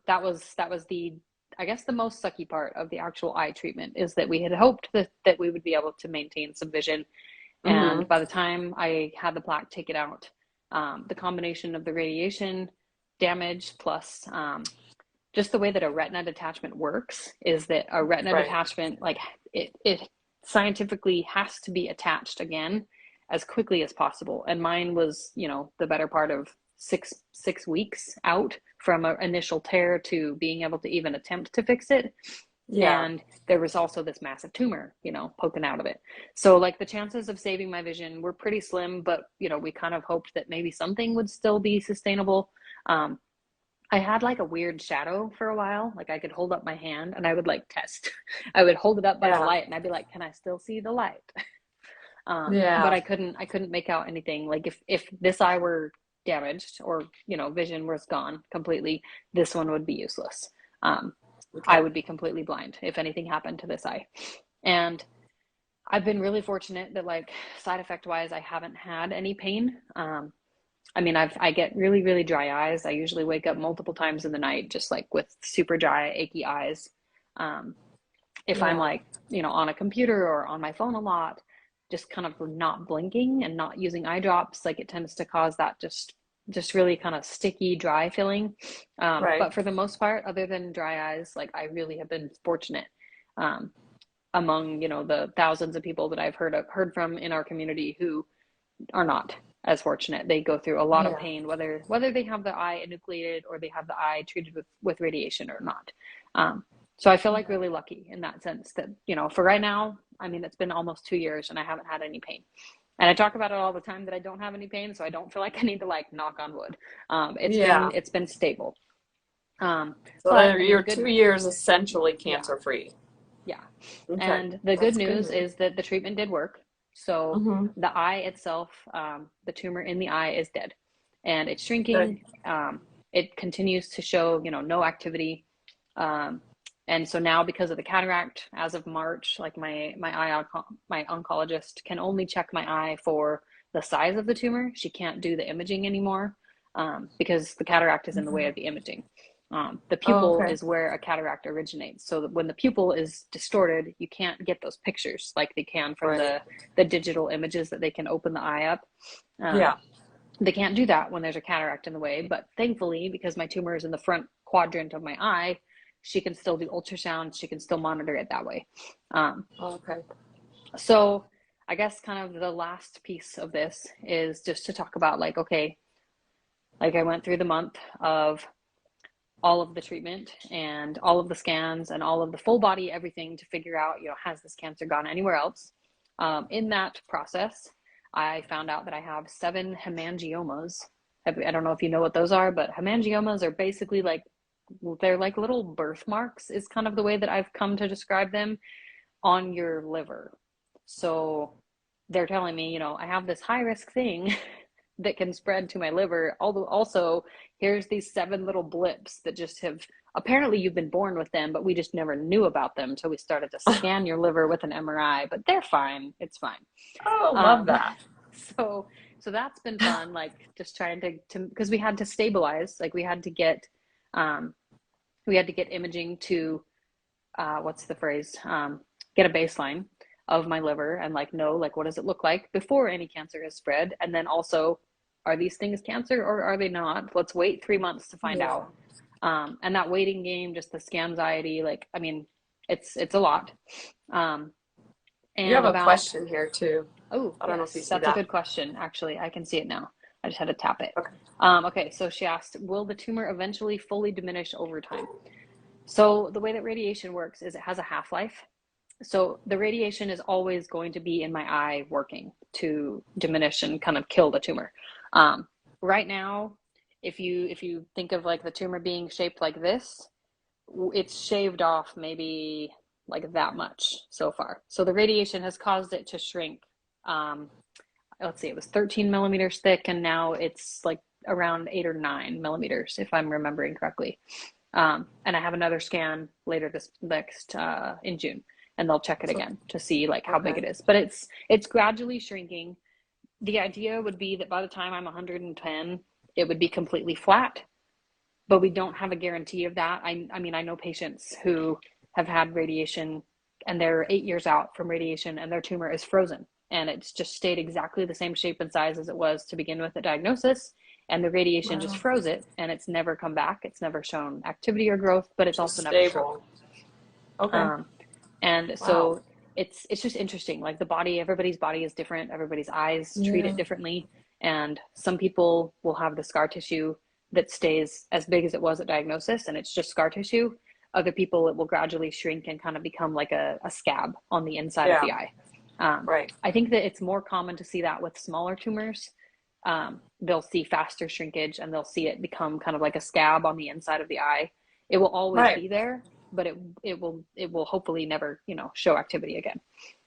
S2: That was the, I guess, the most sucky part of the actual eye treatment, is that we had hoped that we would be able to maintain some vision. And
S1: Hmm.
S2: by the time I had the plaque taken out, the combination of the radiation damage plus, just the way that a retina detachment works is that a retina
S1: Right.
S2: detachment, like it scientifically has to be attached again as quickly as possible. And mine was, the better part of six weeks out from an initial tear to being able to even attempt to fix it.
S1: Yeah.
S2: And there was also this massive tumor, poking out of it. So like the chances of saving my vision were pretty slim, but we kind of hoped that maybe something would still be sustainable. Um, I had like a weird shadow for a while. Like I could hold up my hand and I would like test. I would hold it up by the
S1: Yeah.
S2: light and I'd be like, "Can I still see the light?" But
S1: Yeah.
S2: I couldn't make out anything. Like if this eye were damaged, or vision was gone completely, this one would be useless. Um, I
S1: Okay.
S2: would be completely blind if anything happened to this eye. And I've been really fortunate that, like, side effect wise, I haven't had any pain. I mean, I get really, really dry eyes. I usually wake up multiple times in the night, just like with super dry, achy eyes. Um, if I'm
S1: Yeah.
S2: like, on a computer or on my phone a lot, just kind of not blinking and not using eye drops, like it tends to cause that just really kind of sticky, dry feeling.
S1: Right.
S2: But for the most part, other than dry eyes, like I really have been fortunate. Um, Among the thousands of people that I've heard from in our community who are not as fortunate. They go through a lot of
S1: Yeah.
S2: pain, whether they have the eye enucleated or they have the eye treated with radiation or not. Um, so I feel like
S1: Yeah.
S2: really lucky in that sense that, for right now, I mean, it's been almost 2 years and I haven't had any pain. And I talk about it all the time that I don't have any pain, so I don't feel like I need to like knock on wood. It's been
S1: Yeah.
S2: it's been stable. Um,
S1: So
S2: but
S1: then
S2: I mean,
S1: you're 2 years essentially
S2: yeah,
S1: cancer free.
S2: yeah.
S1: Okay.
S2: And the good
S1: That's good
S2: news
S1: news.
S2: is that the treatment did work. So
S1: Hmm.
S2: the eye itself, the tumor in the eye is dead, and it's
S1: Good.
S2: shrinking. It continues to show, no activity. Um, And so now, because of the cataract, as of March, like my oncologist can only check my eye for the size of the tumor. She can't do the imaging anymore, because the cataract is in the way
S1: Mhm.
S2: of the imaging. The
S1: Oh,
S2: pupil
S1: okay.
S2: is where a cataract originates. So that when the pupil is distorted, you can't get those pictures like they can from
S1: Right.
S2: the digital images that they can open the eye up. Um,
S1: Yeah.
S2: they can't do that when there's a cataract in the way, but thankfully, because my tumor is in the front quadrant of my eye, she can still do ultrasound. She can still monitor it that way. Um,
S1: Oh, okay.
S2: so I guess kind of the last piece of this is just to talk about, like, okay, like I went through the month of all of the treatment and all of the scans and all of the full body, everything to figure out, has this cancer gone anywhere else? In that process, I found out that I have 7 hemangiomas. I don't know if you know what those are, but hemangiomas are basically like, they're like little birthmarks, is kind of the way that I've come to describe them, on your liver. So they're telling me, I have this high risk thing that can spread to my liver. Although also, here's these 7 little blips that just have, apparently you've been born with them, but we just never knew about them until we started to scan your liver with an MRI. But they're fine. It's fine.
S1: Oh, love
S2: Um,
S1: that.
S2: so so that's been fun. Like, just trying to because we had to stabilize. Like, um, we had to get imaging to, what's the phrase? Get a baseline of my liver and, like, know, like, what does it look like before any cancer has spread, and then also, are these things cancer or are they not? Let's wait 3 months to find
S1: Yeah.
S2: out. And that waiting game, just the scanxiety, like, I mean, it's a lot. Um,
S1: You
S2: and
S1: have a
S2: about
S1: question here too.
S2: Oh,
S1: I don't know if you
S2: yes,
S1: see
S2: that's a
S1: that.
S2: good question. Actually, I can see it now. I just had to tap it.
S1: Okay.
S2: Okay, so she asked, will the tumor eventually fully diminish over time? So the way that radiation works is it has a half-life. So the radiation is always going to be in my eye, working to diminish and kind of kill the tumor. Um, right now, if you think of, like, the tumor being shaped like this, it's shaved off maybe like that much so far. So the radiation has caused it to shrink. Um, let's see, it was 13 millimeters thick, and now it's like around 8 or 9 millimeters, if I'm remembering correctly. And I have another scan later this next in June, and they'll check it
S1: So,
S2: again to see, like, how big
S1: okay.
S2: it is. But it's gradually shrinking. The idea would be that by the time I'm 110, it would be completely flat, but we don't have a guarantee of that. I mean, I know patients who have had radiation and they're 8 years out from radiation and their tumor is frozen and it's just stayed exactly the same shape and size as it was to begin with at diagnosis. And the radiation just
S1: Wow.
S2: froze it and it's never come back. It's never shown activity or growth, but it's also
S1: Just
S2: never shrunk.
S1: stable. Okay.
S2: Um, and
S1: Wow.
S2: so it's just interesting. Like, the body, everybody's body is different. Everybody's eyes treat it
S1: Yeah.
S2: differently. And some people will have the scar tissue that stays as big as it was at diagnosis, and it's just scar tissue. Other people, it will gradually shrink and kind of become like a scab on the inside of
S1: Yeah.
S2: the eye. Um,
S1: Right.
S2: I think that it's more common to see that with smaller tumors. They'll see faster shrinkage and they'll see it become kind of like a scab on the inside of the eye. It will always
S1: Right.
S2: be there, but it will hopefully never, show activity again.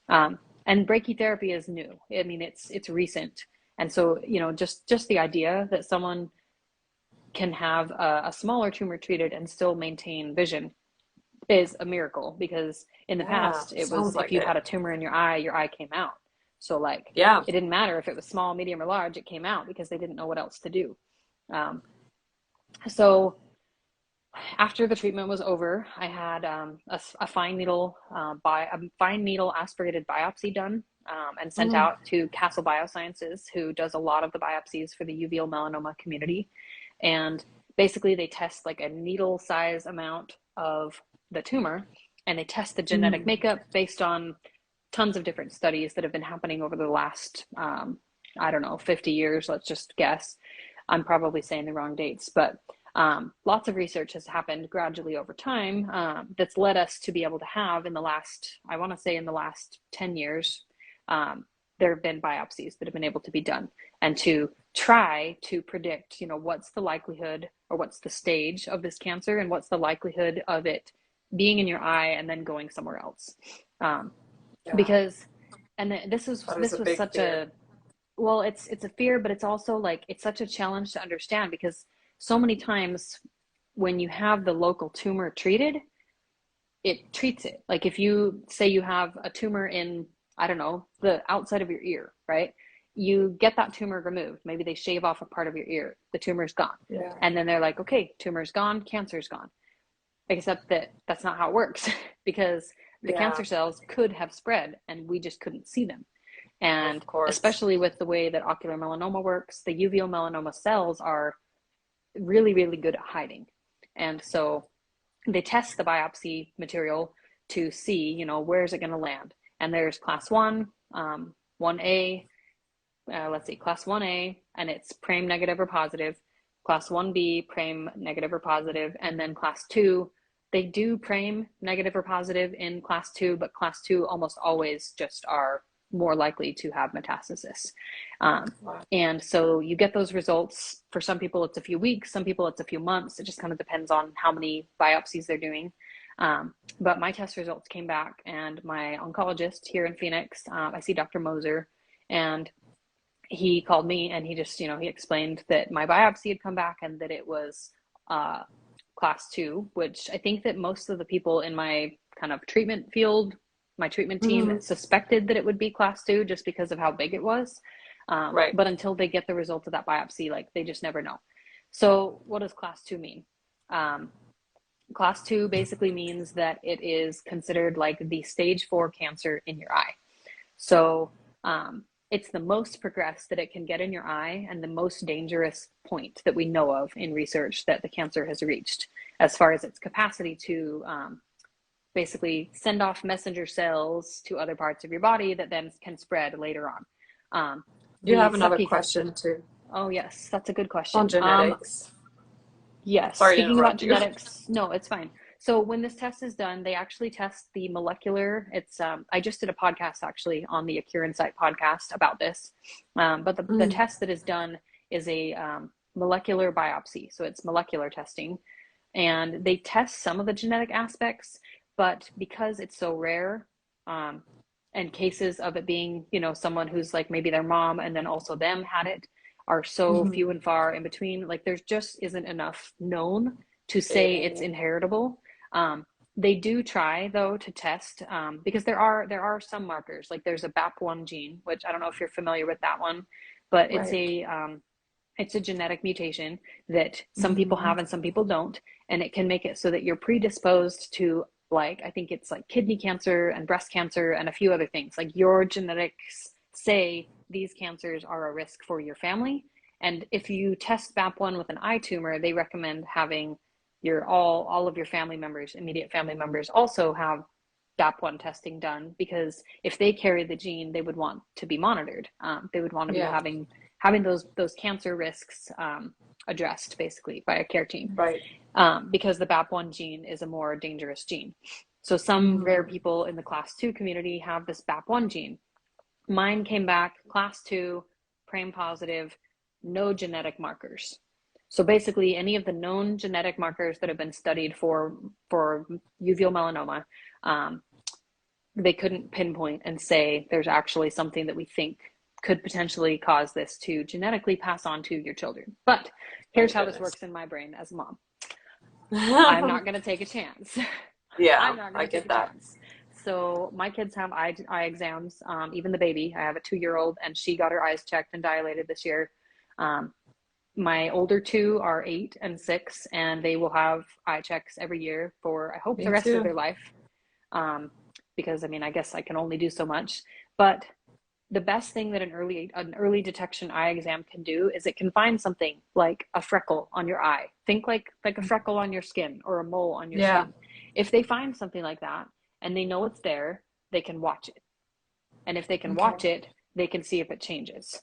S2: And brachytherapy is new. I mean, it's recent, and so, just the idea that someone can have a smaller tumor treated and still maintain vision is a miracle, because in the
S1: Yeah.
S2: past it was,
S1: Sounds
S2: if
S1: like
S2: you
S1: it.
S2: had a tumor in your eye came out. So, like,
S1: Yeah.
S2: it didn't matter if it was small, medium, or large, it came out because they didn't know what else to do. Um, so after the treatment was over, I had a fine needle aspirated biopsy done, and sent
S1: Mm.
S2: out to Castle Biosciences, who does a lot of the biopsies for the uveal melanoma community. And basically, they test like a needle size amount of the tumor, and they test the genetic
S1: Mm.
S2: makeup based on tons of different studies that have been happening over the last, I don't know, 50 years, let's just guess. I'm probably saying the wrong dates, but lots of research has happened gradually over time, that's led us to be able to have, in the last, I want to say in the last 10 years, there have been biopsies that have been able to be done, and to try to predict, what's the likelihood or what's the stage of this cancer and what's the likelihood of it being in your eye and then going somewhere else. Um,
S1: Yeah.
S2: because, and this was
S1: That is
S2: this
S1: a
S2: was
S1: big
S2: such
S1: fear.
S2: a, well, it's a fear, but it's also, like, it's such a challenge to understand, because so many times when you have the local tumor treated, it treats it. Like if you say you have a tumor in, I don't know, the outside of your ear, right? You get that tumor removed. Maybe they shave off a part of your ear, the tumor's gone.
S1: Yeah.
S2: And then they're like, okay, tumor's gone, cancer's gone. Except that that's not how it works because the
S1: Yeah.
S2: cancer cells could have spread and we just couldn't see them.
S1: Of
S2: And
S1: course.
S2: especially with the way that ocular melanoma works, the uveal melanoma cells are really, really good at hiding. And so they test the biopsy material to see, where is it going to land. And there's class 1, 1A, let's see, class 1A, and it's PRAME negative or positive. Class 1B, PRAME negative or positive. And then class 2, they do PRAME negative or positive in class 2, but class 2 almost always just are more likely to have metastasis.
S1: Wow.
S2: And so you get those results. For some people, it's a few weeks. Some people, it's a few months. It just kind of depends on how many biopsies they're doing. But my test results came back, and my oncologist here in Phoenix, I see Dr. Moser, and he called me and he just, he explained that my biopsy had come back and that it was class 2, which I think that most of the people in my kind of treatment field, my treatment team,
S1: Hmm.
S2: suspected that it would be class 2 just because of how big it was.
S1: Right.
S2: But until they get the result of that biopsy, like they just never know. So what does class 2 mean? Um, Class 2 basically means that it is considered like the stage 4 cancer in your eye. So it's the most progressed that it can get in your eye and the most dangerous point that we know of in research that the cancer has reached as far as its capacity to basically send off messenger cells to other parts of your body that then can spread later on.
S1: You
S2: The
S1: have another
S2: sucky,
S1: question too
S2: oh yes, that's a good
S1: on
S2: question.
S1: genetics.
S2: Yes,
S1: Sorry to
S2: speaking about
S1: interrupt you.
S2: genetics, no, it's fine. So when this test is done, they actually test the molecular. It's I just did a podcast actually on the Acure Insight podcast about this. But the
S1: Mm.
S2: test that is done is a molecular biopsy. So it's molecular testing. And they test some of the genetic aspects, but because it's so rare, um, and cases of it being, someone who's like maybe their mom and then also them had it, are so
S1: Hmm.
S2: few and far in between. Like there just isn't enough known to say it's
S1: Yeah.
S2: inheritable. They do try though to test because there are some markers. Like there's a BAP1 gene, which I don't know if you're familiar with that one, but
S1: Right.
S2: it's a genetic mutation that some people
S1: Hmm.
S2: have and some people don't, and it can make it so that you're predisposed to, like, I think it's like kidney cancer and breast cancer and a few other things. Like your genetics say these cancers are a risk for your family. And if you test BAP1 with an eye tumor, they recommend having your all of your family members, immediate family members, also have BAP1 testing done, because if they carry the gene, they would want to be monitored. They would want to be
S1: Yeah.
S2: having those cancer risks addressed basically by a care team,
S1: Right.
S2: because the BAP1 gene is a more dangerous gene. So some rare
S1: Hmm.
S2: people in the class 2 community have this BAP1 gene. Mine came back class 2, PRAME positive, no genetic markers. So basically, any of the known genetic markers that have been studied for uveal melanoma, they couldn't pinpoint and say there's actually something that we think could potentially cause this to genetically pass on to your children. But here's
S1: Thank
S2: how this
S1: goodness.
S2: works in my brain as a mom. I'm not going to take a chance. I'm
S1: Yeah,
S2: not going
S1: I
S2: to take
S1: get
S2: a
S1: that.
S2: chance. So my kids have eye exams. Even the baby, I have a 2-year-old, and she got her eyes checked and dilated this year. Um, my older two are 8 and 6, and they will have eye checks every year for, I hope, the
S1: Me
S2: rest of
S1: too.
S2: their life. Because I mean, I guess I can only do so much. But the best thing that an early detection eye exam can do is it can find something like a freckle on your eye. Think like a freckle on your skin or a mole on your
S1: Yeah.
S2: skin. If they find something like that and they know it's there, they can watch it. And if they can
S1: Okay.
S2: watch it, they can see if it changes.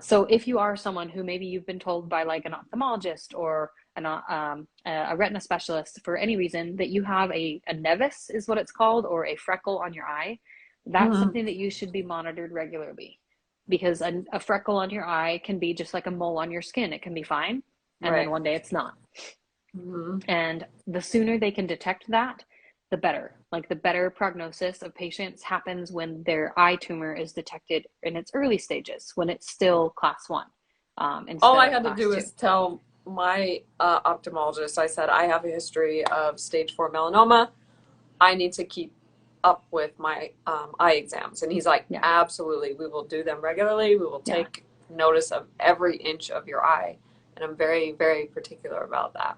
S2: So if you are someone who maybe you've been told by like an ophthalmologist or a retina specialist for any reason that you have a nevus is what it's called, or a freckle on your eye, that's
S1: Hmm.
S2: something that you should be monitored regularly, because a freckle on your eye can be just like a mole on your skin. It can be fine, and then
S1: Right.
S2: one day it's not.
S1: Hmm.
S2: And the sooner they can detect that, the better. Like the better prognosis of patients happens when their eye tumor is detected in its early stages, when it's still class 1
S1: All
S2: instead
S1: I
S2: of
S1: had to
S2: class
S1: do
S2: 2.
S1: is tell my ophthalmologist, I said, I have a history of stage 4 melanoma. I need to keep up with my eye exams. And he's like,
S2: Yeah.
S1: absolutely, we will do them regularly. We will
S2: Yeah.
S1: take notice of every inch of your eye. And I'm very, very particular about that.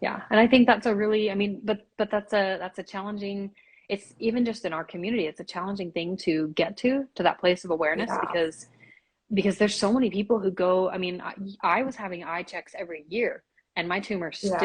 S2: Yeah. And I think that's a really, I mean, but that's a challenging, it's even just in our community, it's a challenging thing to get to that place of awareness
S1: Yeah.
S2: because there's so many people who go, I mean, I was having eye checks every year and my tumor
S1: Yeah.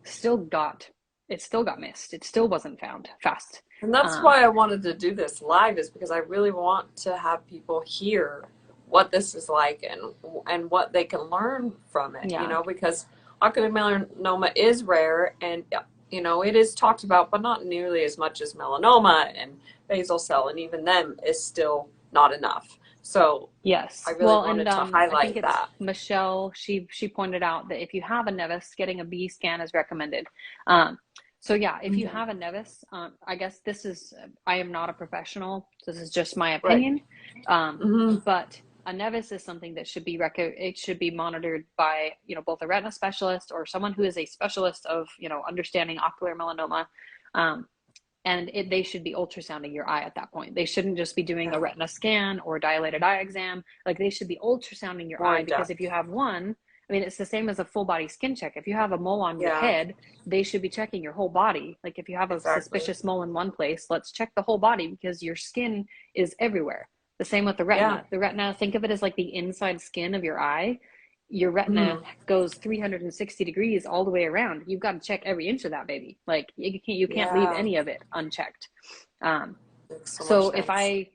S2: still got, it still got missed. It still wasn't found fast.
S1: And that's
S2: Um,
S1: why I wanted to do this live, is because I really want to have people hear what this is like and what they can learn from it,
S2: yeah.
S1: because ocular melanoma is rare and it is talked about, but not nearly as much as melanoma and basal cell, and even them is still not enough. So I
S2: Yes.
S1: really
S2: Well, and
S1: wanted to
S2: I think
S1: highlight
S2: it's
S1: that.
S2: Michelle. She pointed out that if you have a nevus, getting a B scan is recommended. Um, so yeah, if you
S1: Hmm.
S2: have a nevus, I guess this is, I am not a professional. This is just my
S1: Right.
S2: opinion. Um,
S1: Hmm.
S2: but a nevus is something that should be it should be monitored by, both a retina specialist or someone who is a specialist of, understanding ocular melanoma. Um, and they should be ultrasounding your eye at that point. They shouldn't just be doing a
S1: Yeah.
S2: retina scan or a dilated eye exam. Like they should be ultrasounding your
S1: More
S2: eye
S1: in
S2: because
S1: depth.
S2: if you have one, I mean, it's the same as a full body skin check. If you have a mole on your
S1: Yeah.
S2: head, they should be checking your whole body. Like if you have a
S1: Exactly.
S2: suspicious mole in one place, let's check the whole body because your skin is everywhere. The same with the
S1: Yeah.
S2: retina. The retina, think of it as like the inside skin of your eye. Your retina
S1: Hmm.
S2: goes 360 degrees all the way around. You've got to check every inch of that baby. Like you can't leave
S1: Yeah.
S2: any of it unchecked. Um,
S1: Makes so much
S2: so if
S1: sense.
S2: I,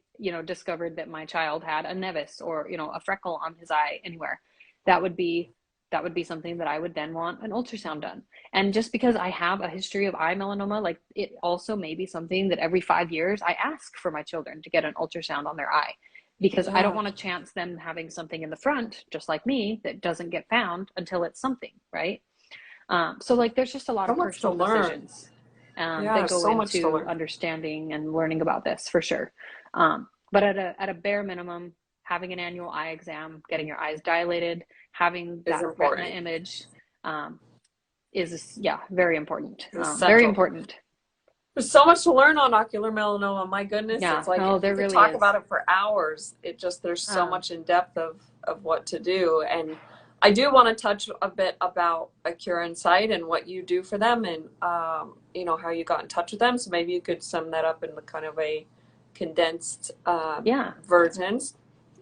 S2: discovered that my child had a nevus or, a freckle on his eye anywhere, that would be something that I would then want an ultrasound done. And just because I have a history of eye melanoma, like it also may be something that every 5 years I ask for my children to get an ultrasound on their eye because I don't
S1: Yeah.
S2: want to chance them having something in the front, just like me, that doesn't get found until it's something, right? So like there's just a lot
S1: So
S2: of
S1: much to
S2: personal
S1: learn.
S2: decisions
S1: Yeah,
S2: that
S1: there's
S2: go
S1: so much to
S2: into
S1: learn.
S2: understanding and learning about this for sure. But at a bare minimum, having an annual eye exam, getting your eyes dilated, having
S1: Is
S2: that retina
S1: important.
S2: image um, is yeah very important.
S1: It's
S2: Very
S1: essential.
S2: important.
S1: There's so much to learn on ocular melanoma. My goodness, it's
S2: Yeah.
S1: like
S2: Oh,
S1: we
S2: there
S1: could
S2: really
S1: talk
S2: is.
S1: about it for hours. There's so
S2: Um,
S1: much in depth of what to do. And I do want to touch a bit about Acure Insight and what you do for them, and how you got in touch with them. So maybe you could sum that up in the kind of a condensed
S2: yeah.
S1: version.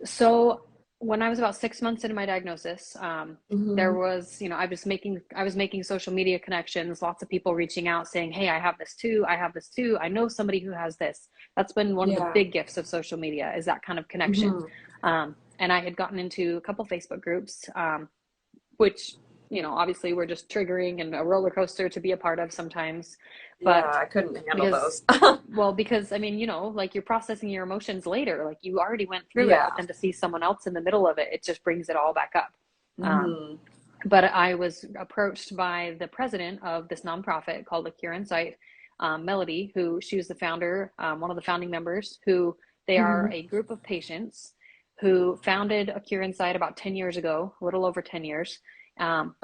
S2: So when I was about 6 months into my diagnosis, there
S1: Hmm.
S2: was, I was making social media connections, lots of people reaching out saying, "Hey, I have this too. I have this too. I know somebody who has this." That's been one of the
S1: Yeah.
S2: big gifts of social media is that kind of connection.
S1: Hmm.
S2: And I had gotten into a couple Facebook groups, which, obviously were just triggering and a roller coaster to be a part of sometimes.
S1: Yeah,
S2: But
S1: I couldn't handle
S2: because
S1: those.
S2: because I mean, like you're processing your emotions later, like you already went through it, but
S1: Yeah.
S2: then to see someone else in the middle of it, it just brings it all back up. um,
S1: Hmm.
S2: but I was approached by the president of this nonprofit called Acure Insight, Melody, who she was the founder, one of the founding members, who they are
S1: Hmm.
S2: a group of patients who founded Acure Insight about 10 years ago, a little over 10 years,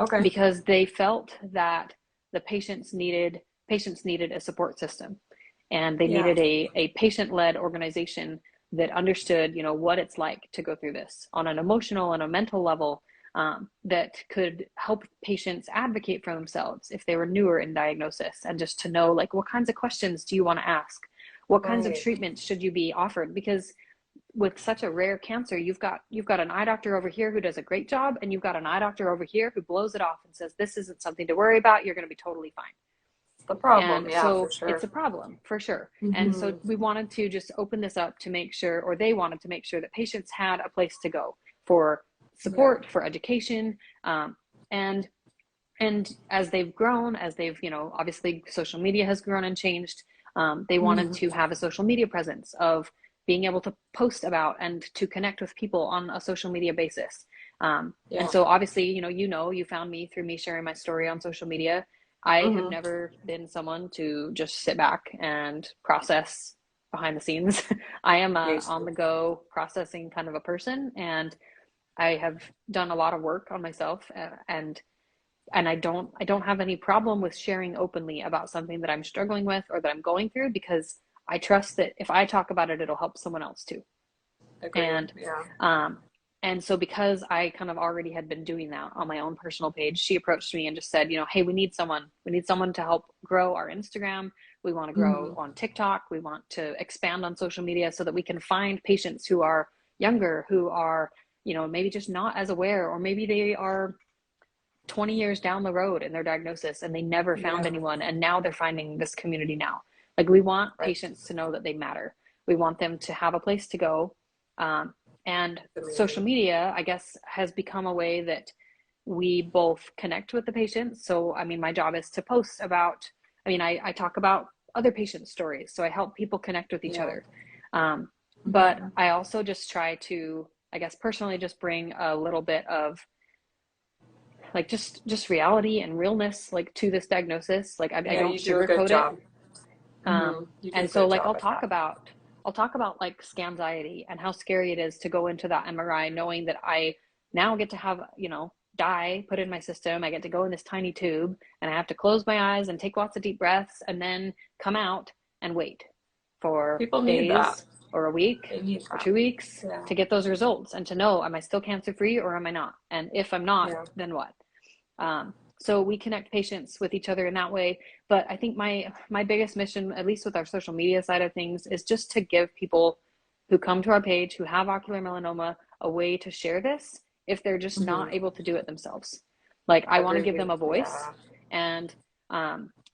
S1: Okay.
S2: because they felt that the patients needed a support system, and they
S1: Yeah.
S2: needed a patient-led organization that understood, what it's like to go through this on an emotional and a mental level, that could help patients advocate for themselves if they were newer in diagnosis, and just to know, like, what kinds of questions do you want to ask, what kinds of
S1: Right.
S2: treatments should you be offered, because with such a rare cancer, you've got an eye doctor over here who does a great job, and you've got an eye doctor over here who blows it off and says this isn't something to worry about, you're going to be totally fine.
S1: The problem,
S2: And
S1: yeah, for
S2: so it's
S1: sure.
S2: a problem for sure. And so
S1: Hmm.
S2: we wanted to just open this up to make sure, or they wanted to make sure, that patients had a place to go for
S1: Yeah.
S2: support, for education, and as they've grown, as they've, obviously social media has grown and changed, they wanted
S1: Hmm.
S2: to have a social media presence of being able to post about and to connect with people on a social media basis. And
S1: Yeah.
S2: so obviously, you found me through me sharing my story on social media. I have
S1: Hmm.
S2: never been someone to just sit back and process behind the scenes. I am a
S1: Used
S2: on
S1: to.
S2: the go processing kind of a person, and I have done a lot of work on myself, and And I don't have any problem with sharing openly about something that I'm struggling with or that I'm going through, because I trust that if I talk about it, it'll help someone else too.
S1: Agreed.
S2: And
S1: Yeah.
S2: um, and so because I kind of already had been doing that on my own personal page, she approached me and just said, hey, we need someone to help grow our Instagram. We want to grow
S1: Hmm.
S2: on TikTok. We want to expand on social media so that we can find patients who are younger, who are, maybe just not as aware, or maybe they are 20 years down the road in their diagnosis and they never found
S1: Yeah.
S2: anyone, and now they're finding this community now. Like, we want
S1: Right.
S2: patients to know that they matter. We want them to have a place to go. And social
S1: Community.
S2: media, I guess, has become a way that we both connect with the patients. So I mean, my job is to post about, I talk about other patients' stories, so I help people connect with each
S1: Yeah.
S2: other. But
S1: Hmm.
S2: I also just try to, I guess, personally just bring a little bit of, like, just reality and realness, like, to this diagnosis. Like, I
S1: Yeah,
S2: don't
S1: you do a good
S2: sugarcoat it.
S1: job. Hmm. You do a
S2: And so,
S1: good
S2: like,
S1: job
S2: I'll
S1: at
S2: talk
S1: that.
S2: about I'll talk about like scamxiety and how scary it is to go into that MRI knowing that I now get to have, dye put in my system. I get to go in this tiny tube and I have to close my eyes and take lots of deep breaths and then come out and wait for
S1: People need that.
S2: days or a week
S1: They need
S2: or
S1: that.
S2: 2 weeks
S1: Yeah.
S2: to get those results and to know, am I still cancer free or am I not? And if I'm not,
S1: Yeah.
S2: then what? So we connect patients with each other in that way. But I think my biggest mission, at least with our social media side of things, is just to give people who come to our page who have ocular melanoma a way to share this if they're just not
S1: Hmm.
S2: able to do it themselves. Like, I want to give them
S1: Agreed.
S2: a voice,
S1: Yeah.
S2: and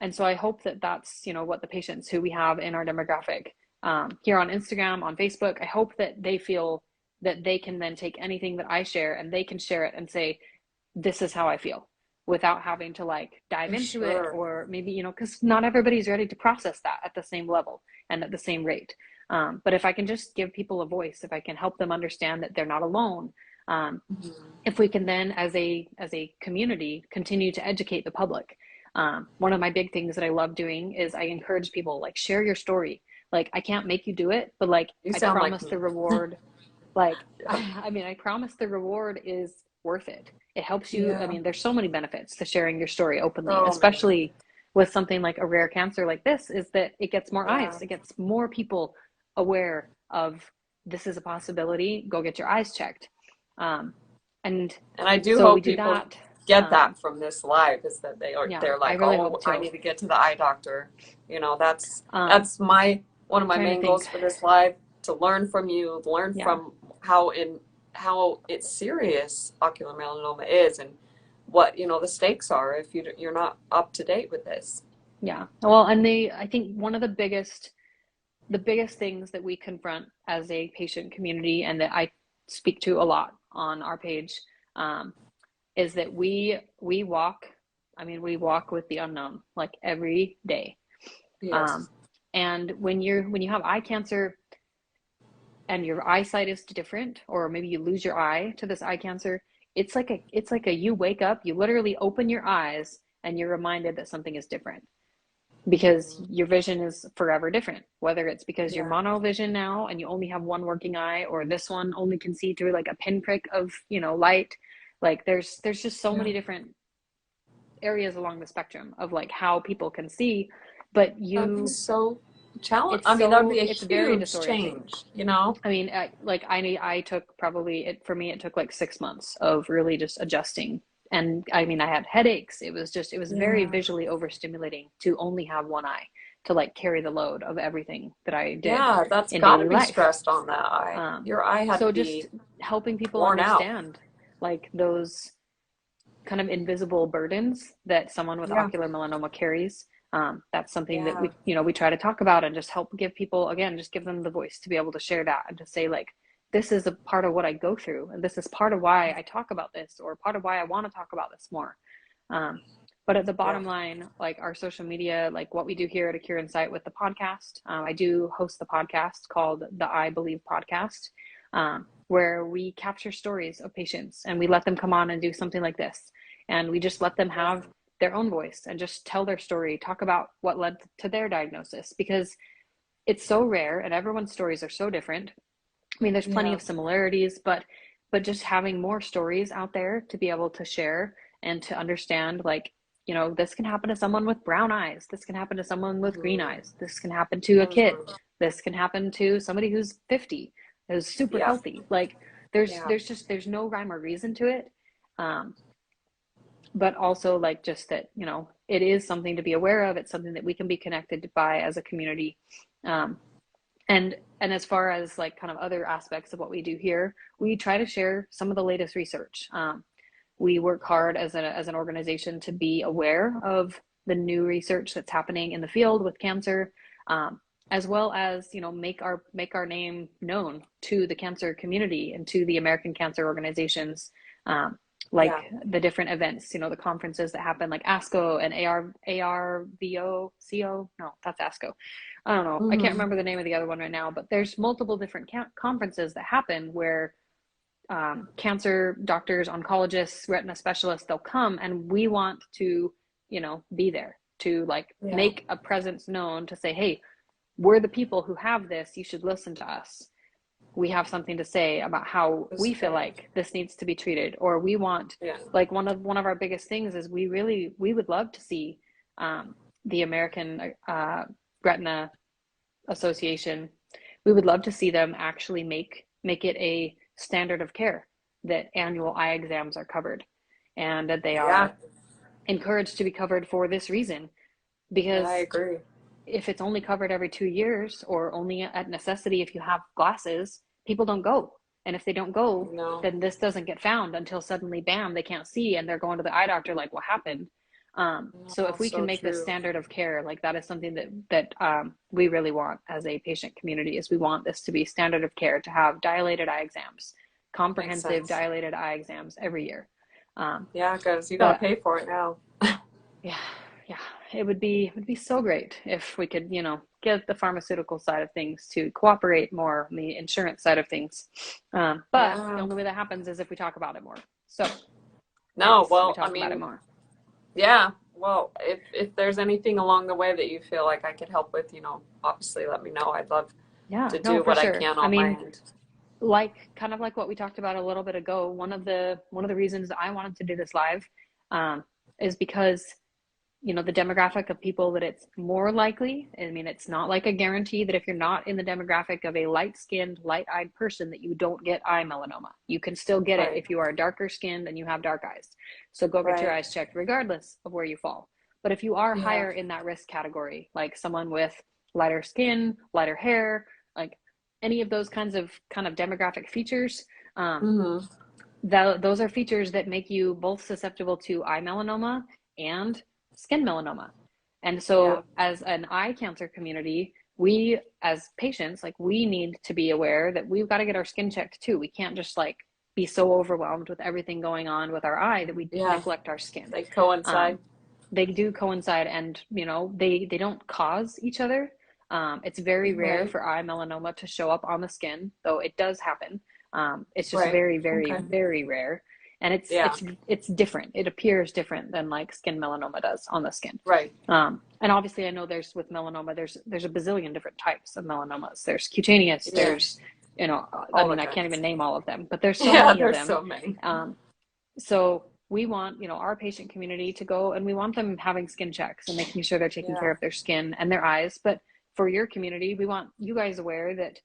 S2: and so I hope that that's, what the patients who we have in our demographic, here on Instagram, on Facebook, I hope that they feel that they can then take anything that I share and they can share it and say, this is how I feel, without having to like dive
S1: For
S2: into it,
S1: sure.
S2: or maybe, because not everybody's ready to process that at the same level and at the same rate. But if I can just give people a voice, if I can help them understand that they're not alone, um,
S1: Hmm.
S2: if we can then, as a community, continue to educate the public. One of my big things that I love doing is I encourage people, like, share your story. Like, I can't make you do it, but like,
S1: You
S2: I
S1: sound like
S2: promise the
S1: me.
S2: reward, like,
S1: Yeah.
S2: I promise the reward is worth it. It helps you. I
S1: Yeah.
S2: mean, there's so many benefits to sharing your story openly,
S1: So many.
S2: especially with something like a rare cancer like this, is that it gets more
S1: Yeah.
S2: eyes. It gets more people aware of, this is a possibility. Go get your eyes checked. Um, and
S1: And I do
S2: so we
S1: hope
S2: do
S1: people
S2: that.
S1: get that from this live, is that
S2: Yeah,
S1: they're
S2: I
S1: like,
S2: really
S1: oh,
S2: hope
S1: I
S2: to.
S1: need to get to the eye doctor.
S2: Um,
S1: That's my one of my
S2: Trying to
S1: main
S2: think.
S1: goals for this live, to learn from you, learn
S2: Yeah.
S1: from how it's serious ocular melanoma is, and what the stakes are if you're not up to date with this.
S2: Yeah. Well, and I think one of the biggest things that we confront as a patient community, and that I speak to a lot on our page, um, is that we walk. We walk with the unknown, like, every day. Um,
S1: Yes.
S2: and when you have eye cancer and your eyesight is different, or maybe you lose your eye to this eye cancer, it's like a you wake up, you literally open your eyes, and you're reminded that something is different, because
S1: Hmm.
S2: your vision is forever different, whether it's because you're
S1: Yeah.
S2: monovision now and you only have one working eye, or this one only can see through like a pinprick of, light. Like, there's just so
S1: Yeah.
S2: many different areas along the spectrum of like how people can see, but
S1: That'd be so challenge. I mean, that'd be a
S2: it's very
S1: huge
S2: disorienting.
S1: change.
S2: I took probably, for me, it took like 6 months of really just adjusting. And I had headaches. It was very
S1: Yeah.
S2: visually overstimulating to only have one eye to like carry the load of everything that I did
S1: Yeah, that's
S2: in
S1: got to
S2: daily
S1: be
S2: life.
S1: stressed on that eye.
S2: Um,
S1: Your eye had to
S2: so just
S1: be
S2: helping people
S1: worn out.
S2: understand, like, those kind of invisible burdens that someone with
S1: Yeah.
S2: ocular melanoma carries. That's something that
S1: Yeah.
S2: we try to talk about and just help give people, again, just give them the voice to be able to share that and to say, like, this is a part of what I go through, and this is part of why I talk about this, or part of why I want to talk about this more. Um, but at the
S1: Yeah.
S2: bottom line, like, our social media, like what we do here at Acure Insight with the podcast, I do host the podcast called the I Believe Podcast, where we capture stories of patients and we let them come on and do something like this. And we just let them
S1: Yeah.
S2: have their own voice and just tell their story, talk about what led to their diagnosis, because it's so rare and everyone's stories are so different. There's plenty
S1: Yeah.
S2: of similarities, but just having more stories out there to be able to share and to understand, like, you know, this can happen to someone with brown eyes. This can happen to someone with green
S1: Hmm.
S2: eyes. This can happen to a kid.
S1: Hmm.
S2: This can happen to somebody who's 50, who's super
S1: Yeah.
S2: healthy. Like,
S1: Yeah.
S2: there's no rhyme or reason to it. Um, but also, like, just that, you know, it is something to be aware of. It's something that we can be connected by as a community. Um, and as far as like kind of other aspects of what we do here, we try to share some of the latest research. We work hard as an organization to be aware of the new research that's happening in the field with cancer, um, as well as, you know, make our name known to the cancer community and to the American cancer organizations, um,
S1: Yeah.
S2: like the different events, you know, the conferences that happen, like ASCO and ARVOCO. No, that's ASCO. I don't know. I can't
S1: Hmm.
S2: remember the name of the other one right now, but there's multiple different conferences that happen where cancer doctors, oncologists, retina specialists, they'll come, and we want to, you know, be there to like
S1: Yeah.
S2: make a presence known to say, hey, we're the people who have this. You should listen to us. We have something to say about how
S1: That's
S2: we feel
S1: great.
S2: like this needs to be treated, or we want,
S1: Yeah.
S2: like, one of our biggest things is we would love to see the American Retina Association. We would love to see them actually make it a standard of care that annual eye exams are covered, and that they
S1: Yeah.
S2: are encouraged to be covered for this reason.
S1: I
S2: Because
S1: agree.
S2: if it's only covered every 2 years, or only at necessity if you have glasses, people don't go. And if they don't go,
S1: No.
S2: then this doesn't get found until suddenly, bam, they can't see and they're going to the eye doctor like, what happened? So
S1: No.
S2: if we can
S1: So
S2: make this
S1: true.
S2: standard of care, like that is something that we really want as a patient community. Is we want this to be standard of care to have dilated eye exams,
S1: Makes
S2: comprehensive
S1: sense.
S2: dilated eye exams every year. Um,
S1: Yeah, because you got to
S2: but
S1: pay for it now.
S2: yeah, yeah, it would be so great if we could, you know, get the pharmaceutical side of things to cooperate more on the insurance side of things. But the
S1: Yeah.
S2: only way that happens is if we talk about it more. So
S1: No,
S2: yes, we
S1: well, I
S2: talk about it
S1: mean,
S2: more.
S1: yeah. Well, if there's anything along the way that you feel like I could help with, obviously let me know. I'd love
S2: Yeah,
S1: to
S2: no,
S1: do
S2: for
S1: what I
S2: sure.
S1: can
S2: I
S1: on my
S2: mean,
S1: end.
S2: like kind of like what we talked about a little bit ago, one of the reasons that I wanted to do this live um, is because, you know, the demographic of people that it's more likely. I mean, it's not like a guarantee that if you're not in the demographic of a light-skinned, light-eyed person, that you don't get eye melanoma. You can still get it
S1: Right.
S2: if you are darker skinned and you have dark eyes. So go get your
S1: Right.
S2: eyes checked regardless of where you fall. But if you are
S1: Yeah.
S2: higher in that risk category, like someone with lighter skin, lighter hair, like any of those kind of demographic features, um,
S1: Mm-hmm.
S2: those are features that make you both susceptible to eye melanoma and skin melanoma. And
S1: Yeah.
S2: so, as an eye cancer community, we as patients, like, we need to be aware that we've got to get our skin checked too. We can't just like be so overwhelmed with everything going on with our eye that we
S1: Yeah.
S2: neglect our skin.
S1: They coincide.
S2: Um, they do coincide, and you know, they don't cause each other. It's very rare
S1: Right.
S2: for eye melanoma to show up on the skin, though it does happen. It's just
S1: Right.
S2: very, very,
S1: Okay.
S2: very rare, and
S1: Yeah.
S2: it's different. It appears different than like skin melanoma does on the skin.
S1: Right.
S2: And obviously, I know there's with melanoma, there's a bazillion different types of melanomas. There's cutaneous.
S1: Yeah.
S2: There's, you know, I
S1: All the
S2: mean, I can't even
S1: kinds.
S2: name all of them, but there's so
S1: Yeah,
S2: many of
S1: there's
S2: them.
S1: so many.
S2: So we want, you know, our patient community to go, and we want them having skin checks and making sure they're taking care
S1: Yeah.
S2: of their skin and their eyes. But for your community, we want you guys aware that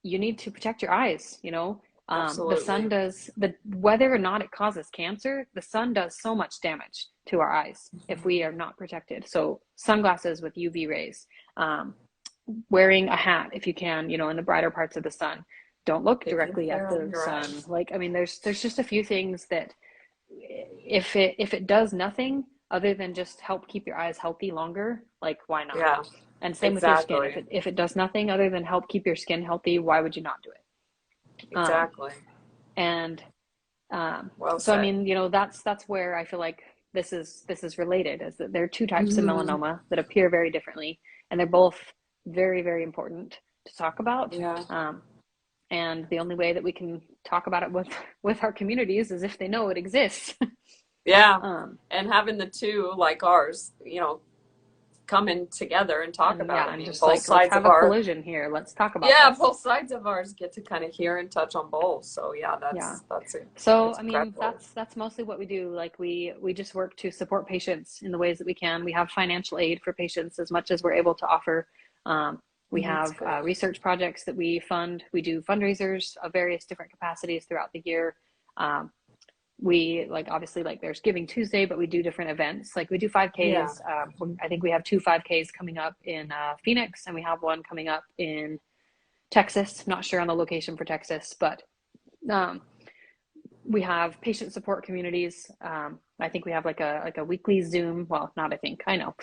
S2: you need to protect your eyes. You know, the sun
S1: Absolutely.
S2: does, the whether or not it causes cancer, the sun does so much damage to our eyes if we are not protected. So sunglasses with UV rays, um, wearing a hat if you can, you know, in the brighter parts of the sun. Don't look
S1: Taking
S2: directly at
S1: care of
S2: the
S1: your
S2: sun.
S1: eyes.
S2: Like, I mean, there's just a few things that if it does nothing other than just help keep your eyes healthy longer, like, why not?
S1: Yeah.
S2: And same with your skin.
S1: Exactly.
S2: If it does nothing other than help keep your skin healthy, why would you not do it? Um,
S1: Exactly.
S2: and
S1: Well
S2: so I
S1: said.
S2: mean, you know, that's where I feel like this is related, is that there are two types of
S1: Hmm.
S2: melanoma that appear very differently, and they're both very, very important to talk about.
S1: Yeah.
S2: Um, and the only way that we can talk about it with our communities is if they know it exists.
S1: Yeah.
S2: um,
S1: And having the two like ours, coming together and talk
S2: And
S1: about
S2: yeah,
S1: it. I
S2: and
S1: mean,
S2: just
S1: both
S2: like, let's
S1: sides
S2: have
S1: of
S2: a
S1: our,
S2: collision here. Let's talk about
S1: yeah,
S2: this.
S1: both sides of ours get to kind of hear and touch on both. So yeah,
S2: Yeah. So,
S1: it's
S2: I mean,
S1: incredible.
S2: that's mostly what we do. Like we just work to support patients in the ways that we can. We have financial aid for patients as much as we're able to offer. We
S1: That's
S2: have
S1: great.
S2: research projects that we fund. We do fundraisers of various different capacities throughout the year. Um, we like obviously like there's Giving Tuesday, but we do different events. Like we do 5Ks.
S1: Yeah.
S2: I think we have two 5Ks coming up in Phoenix, and we have one coming up in Texas. Not sure on the location for Texas, but um, we have patient support communities. I think we have like a weekly Zoom. Well, not I think I know.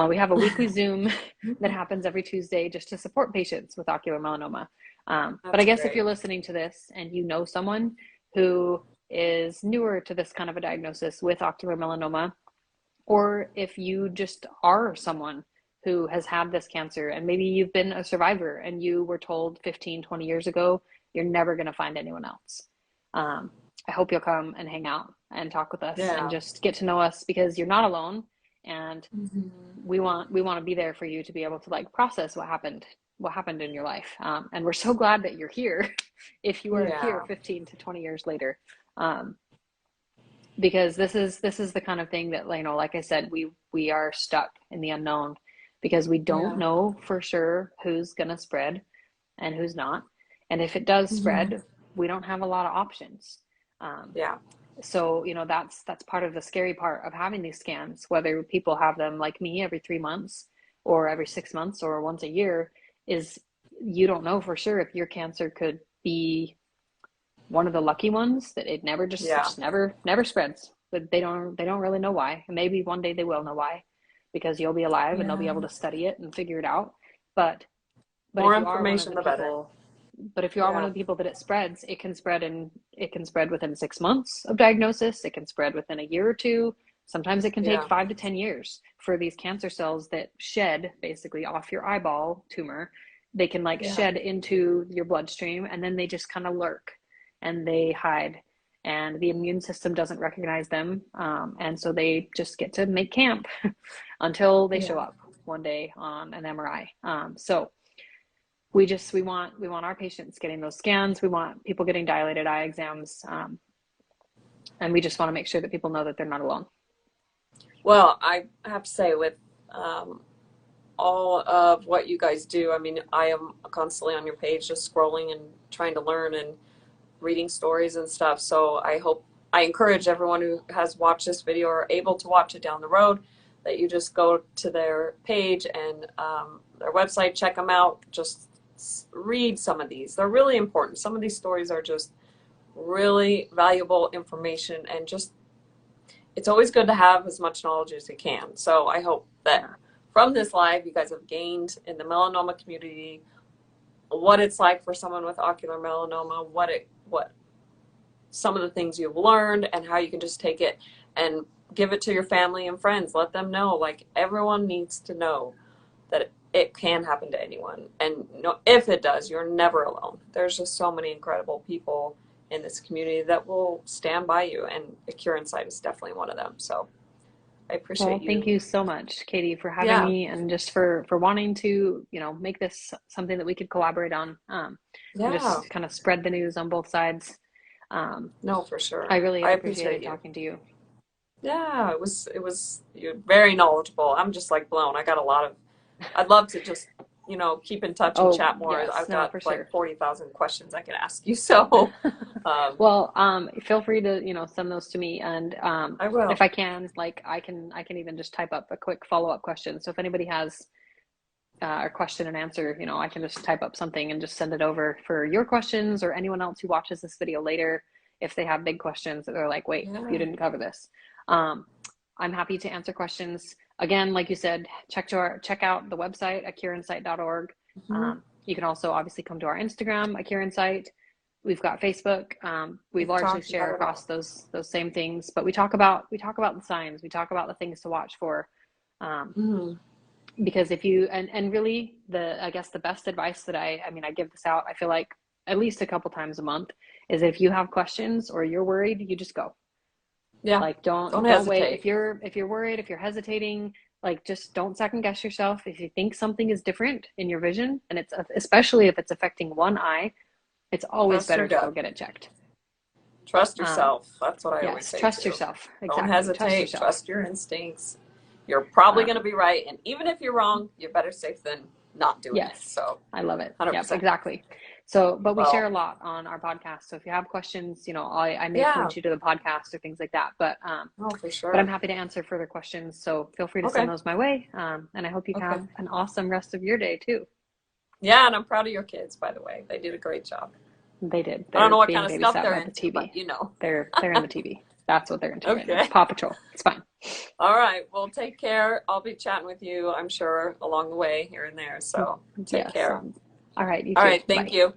S2: We have a weekly Zoom that happens every Tuesday just to support patients with ocular melanoma. But I
S1: That's
S2: guess if you're
S1: great.
S2: listening to this and you know someone who is newer to this kind of a diagnosis with ocular melanoma, or if you just are someone who has had this cancer and maybe you've been a survivor and you were told 15, 20 years ago, you're never going to find anyone else. Um, I hope you'll come and hang out and talk with us and
S1: Yeah.
S2: just get to know us, because you're not alone, and
S1: Hmm.
S2: we want to be there for you to be able to like process what happened in your life. And we're so glad that you're here if you are here
S1: Yeah.
S2: 15 to 20 years later. Um, because this is the kind of thing that, you know, like I said, we are stuck in the unknown because we don't
S1: Yeah.
S2: know for sure who's going to spread and who's not. And if it does
S1: Hmm.
S2: spread, we don't have a lot of options. um,
S1: Yeah.
S2: so you know, that's part of the scary part of having these scans, whether people have them like me every 3 months or every 6 months or once a year, is you don't know for sure if your cancer could be one of the lucky ones that it never
S1: Yeah.
S2: just never spreads, but they don't really know why. And maybe one day they will know why, because you'll be alive and they'll be
S1: Yeah.
S2: able to study it and figure it out. but but
S1: More
S2: if you are one of
S1: information,
S2: the
S1: the better.
S2: people but if you are one
S1: Yeah.
S2: of the people that it spreads, it can spread within 6 months of diagnosis. It can spread within a year or two. Sometimes it can take
S1: Yeah.
S2: 5 to 10 years for these cancer cells that shed basically off your eyeball tumor. They can like
S1: Yeah.
S2: shed into your bloodstream, and then they just kind of lurk and they hide, and the immune system doesn't recognize them, and so they just get to make camp until they show
S1: Yeah.
S2: up one day on an MRI. So we want our patients getting those scans. We want people getting dilated eye exams, and we just want to make sure that people know that they're not alone.
S1: Well, I have to say, with um, all of what you guys do, I mean, I am constantly on your page, just scrolling and trying to learn and reading stories and stuff. So I encourage everyone who has watched this video or able to watch it down the road, that you just go to their page and their website, check them out. Just read some of these. They're really important. Some of these stories are just really valuable information, and just it's always good to have as much knowledge as you can. So I hope that
S2: Yeah.
S1: from this live, you guys have gained in the melanoma community what it's like for someone with ocular melanoma, what some of the things you've learned, and how you can just take it and give it to your family and friends. Let them know, like, everyone needs to know that it can happen to anyone. And no, if it does, you're never alone. There's just so many incredible people in this community that will stand by you, and Acure Insight is definitely one of them. So I appreciate
S2: Well, thank
S1: you.
S2: you so much, Katie, for having
S1: Yeah,
S2: me, and just for wanting to, make this something that we could collaborate on, and
S1: yeah,
S2: just kind of spread the news on both sides. Um,
S1: no, for
S2: I
S1: sure.
S2: really
S1: I
S2: appreciated
S1: appreciate you.
S2: talking to you.
S1: Yeah, it was you're very knowledgeable. I'm just like blown. I'd love to just, keep in touch and
S2: Oh,
S1: chat more.
S2: yes,
S1: I've
S2: no,
S1: got
S2: for
S1: like
S2: sure.
S1: 40,000 questions I can ask you. So, um,
S2: Well, feel free to, send those to me, and
S1: I
S2: if
S1: will.
S2: I can, like, I can even just type up a quick follow-up question. So if anybody has a question and answer, I can just type up something and just send it over for your questions, or anyone else who watches this video later, if they have big questions that they're like, wait, you
S1: Yeah.
S2: didn't cover this. Um, I'm happy to answer questions. Again, like you said, check out the website, acureinsight.org.
S1: Hmm.
S2: You can also obviously come to our Instagram, Acure Insight. We've got Facebook. We
S1: We've
S2: largely
S1: talked
S2: share
S1: about it
S2: across
S1: all.
S2: those same things, but we talk about the signs. We talk about the things to watch for. Um,
S1: Hmm.
S2: because if you and really, the I guess the best advice that I mean, I give this out, I feel like at least a couple times a month, is if you have questions or you're worried, you just go.
S1: Yeah.
S2: Like, don't
S1: Don't
S2: don't wait.
S1: hesitate.
S2: If you're worried, if you're hesitating, Like, just don't second guess yourself. If you think something is different in your vision, and it's especially if it's affecting one eye, it's always
S1: Trust your
S2: better to go
S1: gut.
S2: get it checked.
S1: Trust
S2: Um,
S1: yourself. That's what I always
S2: yes,
S1: say
S2: trust
S1: too.
S2: yourself.
S1: Don't
S2: Exactly. Trust
S1: hesitate.
S2: yourself.
S1: Trust your instincts. You're probably going to
S2: Um,
S1: be right. And even if you're wrong, you're better safe than not doing it.
S2: yes,
S1: So
S2: I love it. Yep,
S1: 100%.
S2: exactly. So, but we share
S1: Well,
S2: a lot on our podcast. So if you have questions, I may
S1: yeah.
S2: point you to the podcast or things like that.
S1: Oh, for
S2: But I'm
S1: sure.
S2: happy to answer further questions. So feel free to send
S1: Okay.
S2: those my way. And I hope you have
S1: Okay.
S2: an awesome rest of your day too.
S1: Yeah. And I'm proud of your kids, by the way. They did a great job.
S2: They did.
S1: I don't know
S2: They're
S1: what kind
S2: being
S1: of stuff
S2: babysat
S1: they're
S2: by the
S1: into, but
S2: TV.
S1: you know.
S2: They're in the TV. That's what they're into right now.
S1: Okay.
S2: Paw Patrol. It's fine.
S1: All right. Well, take care. I'll be chatting with you, I'm sure, along the way here and there. So take
S2: Yes.
S1: care.
S2: All right. You
S1: All
S2: too.
S1: right. Thank
S2: Bye.
S1: you.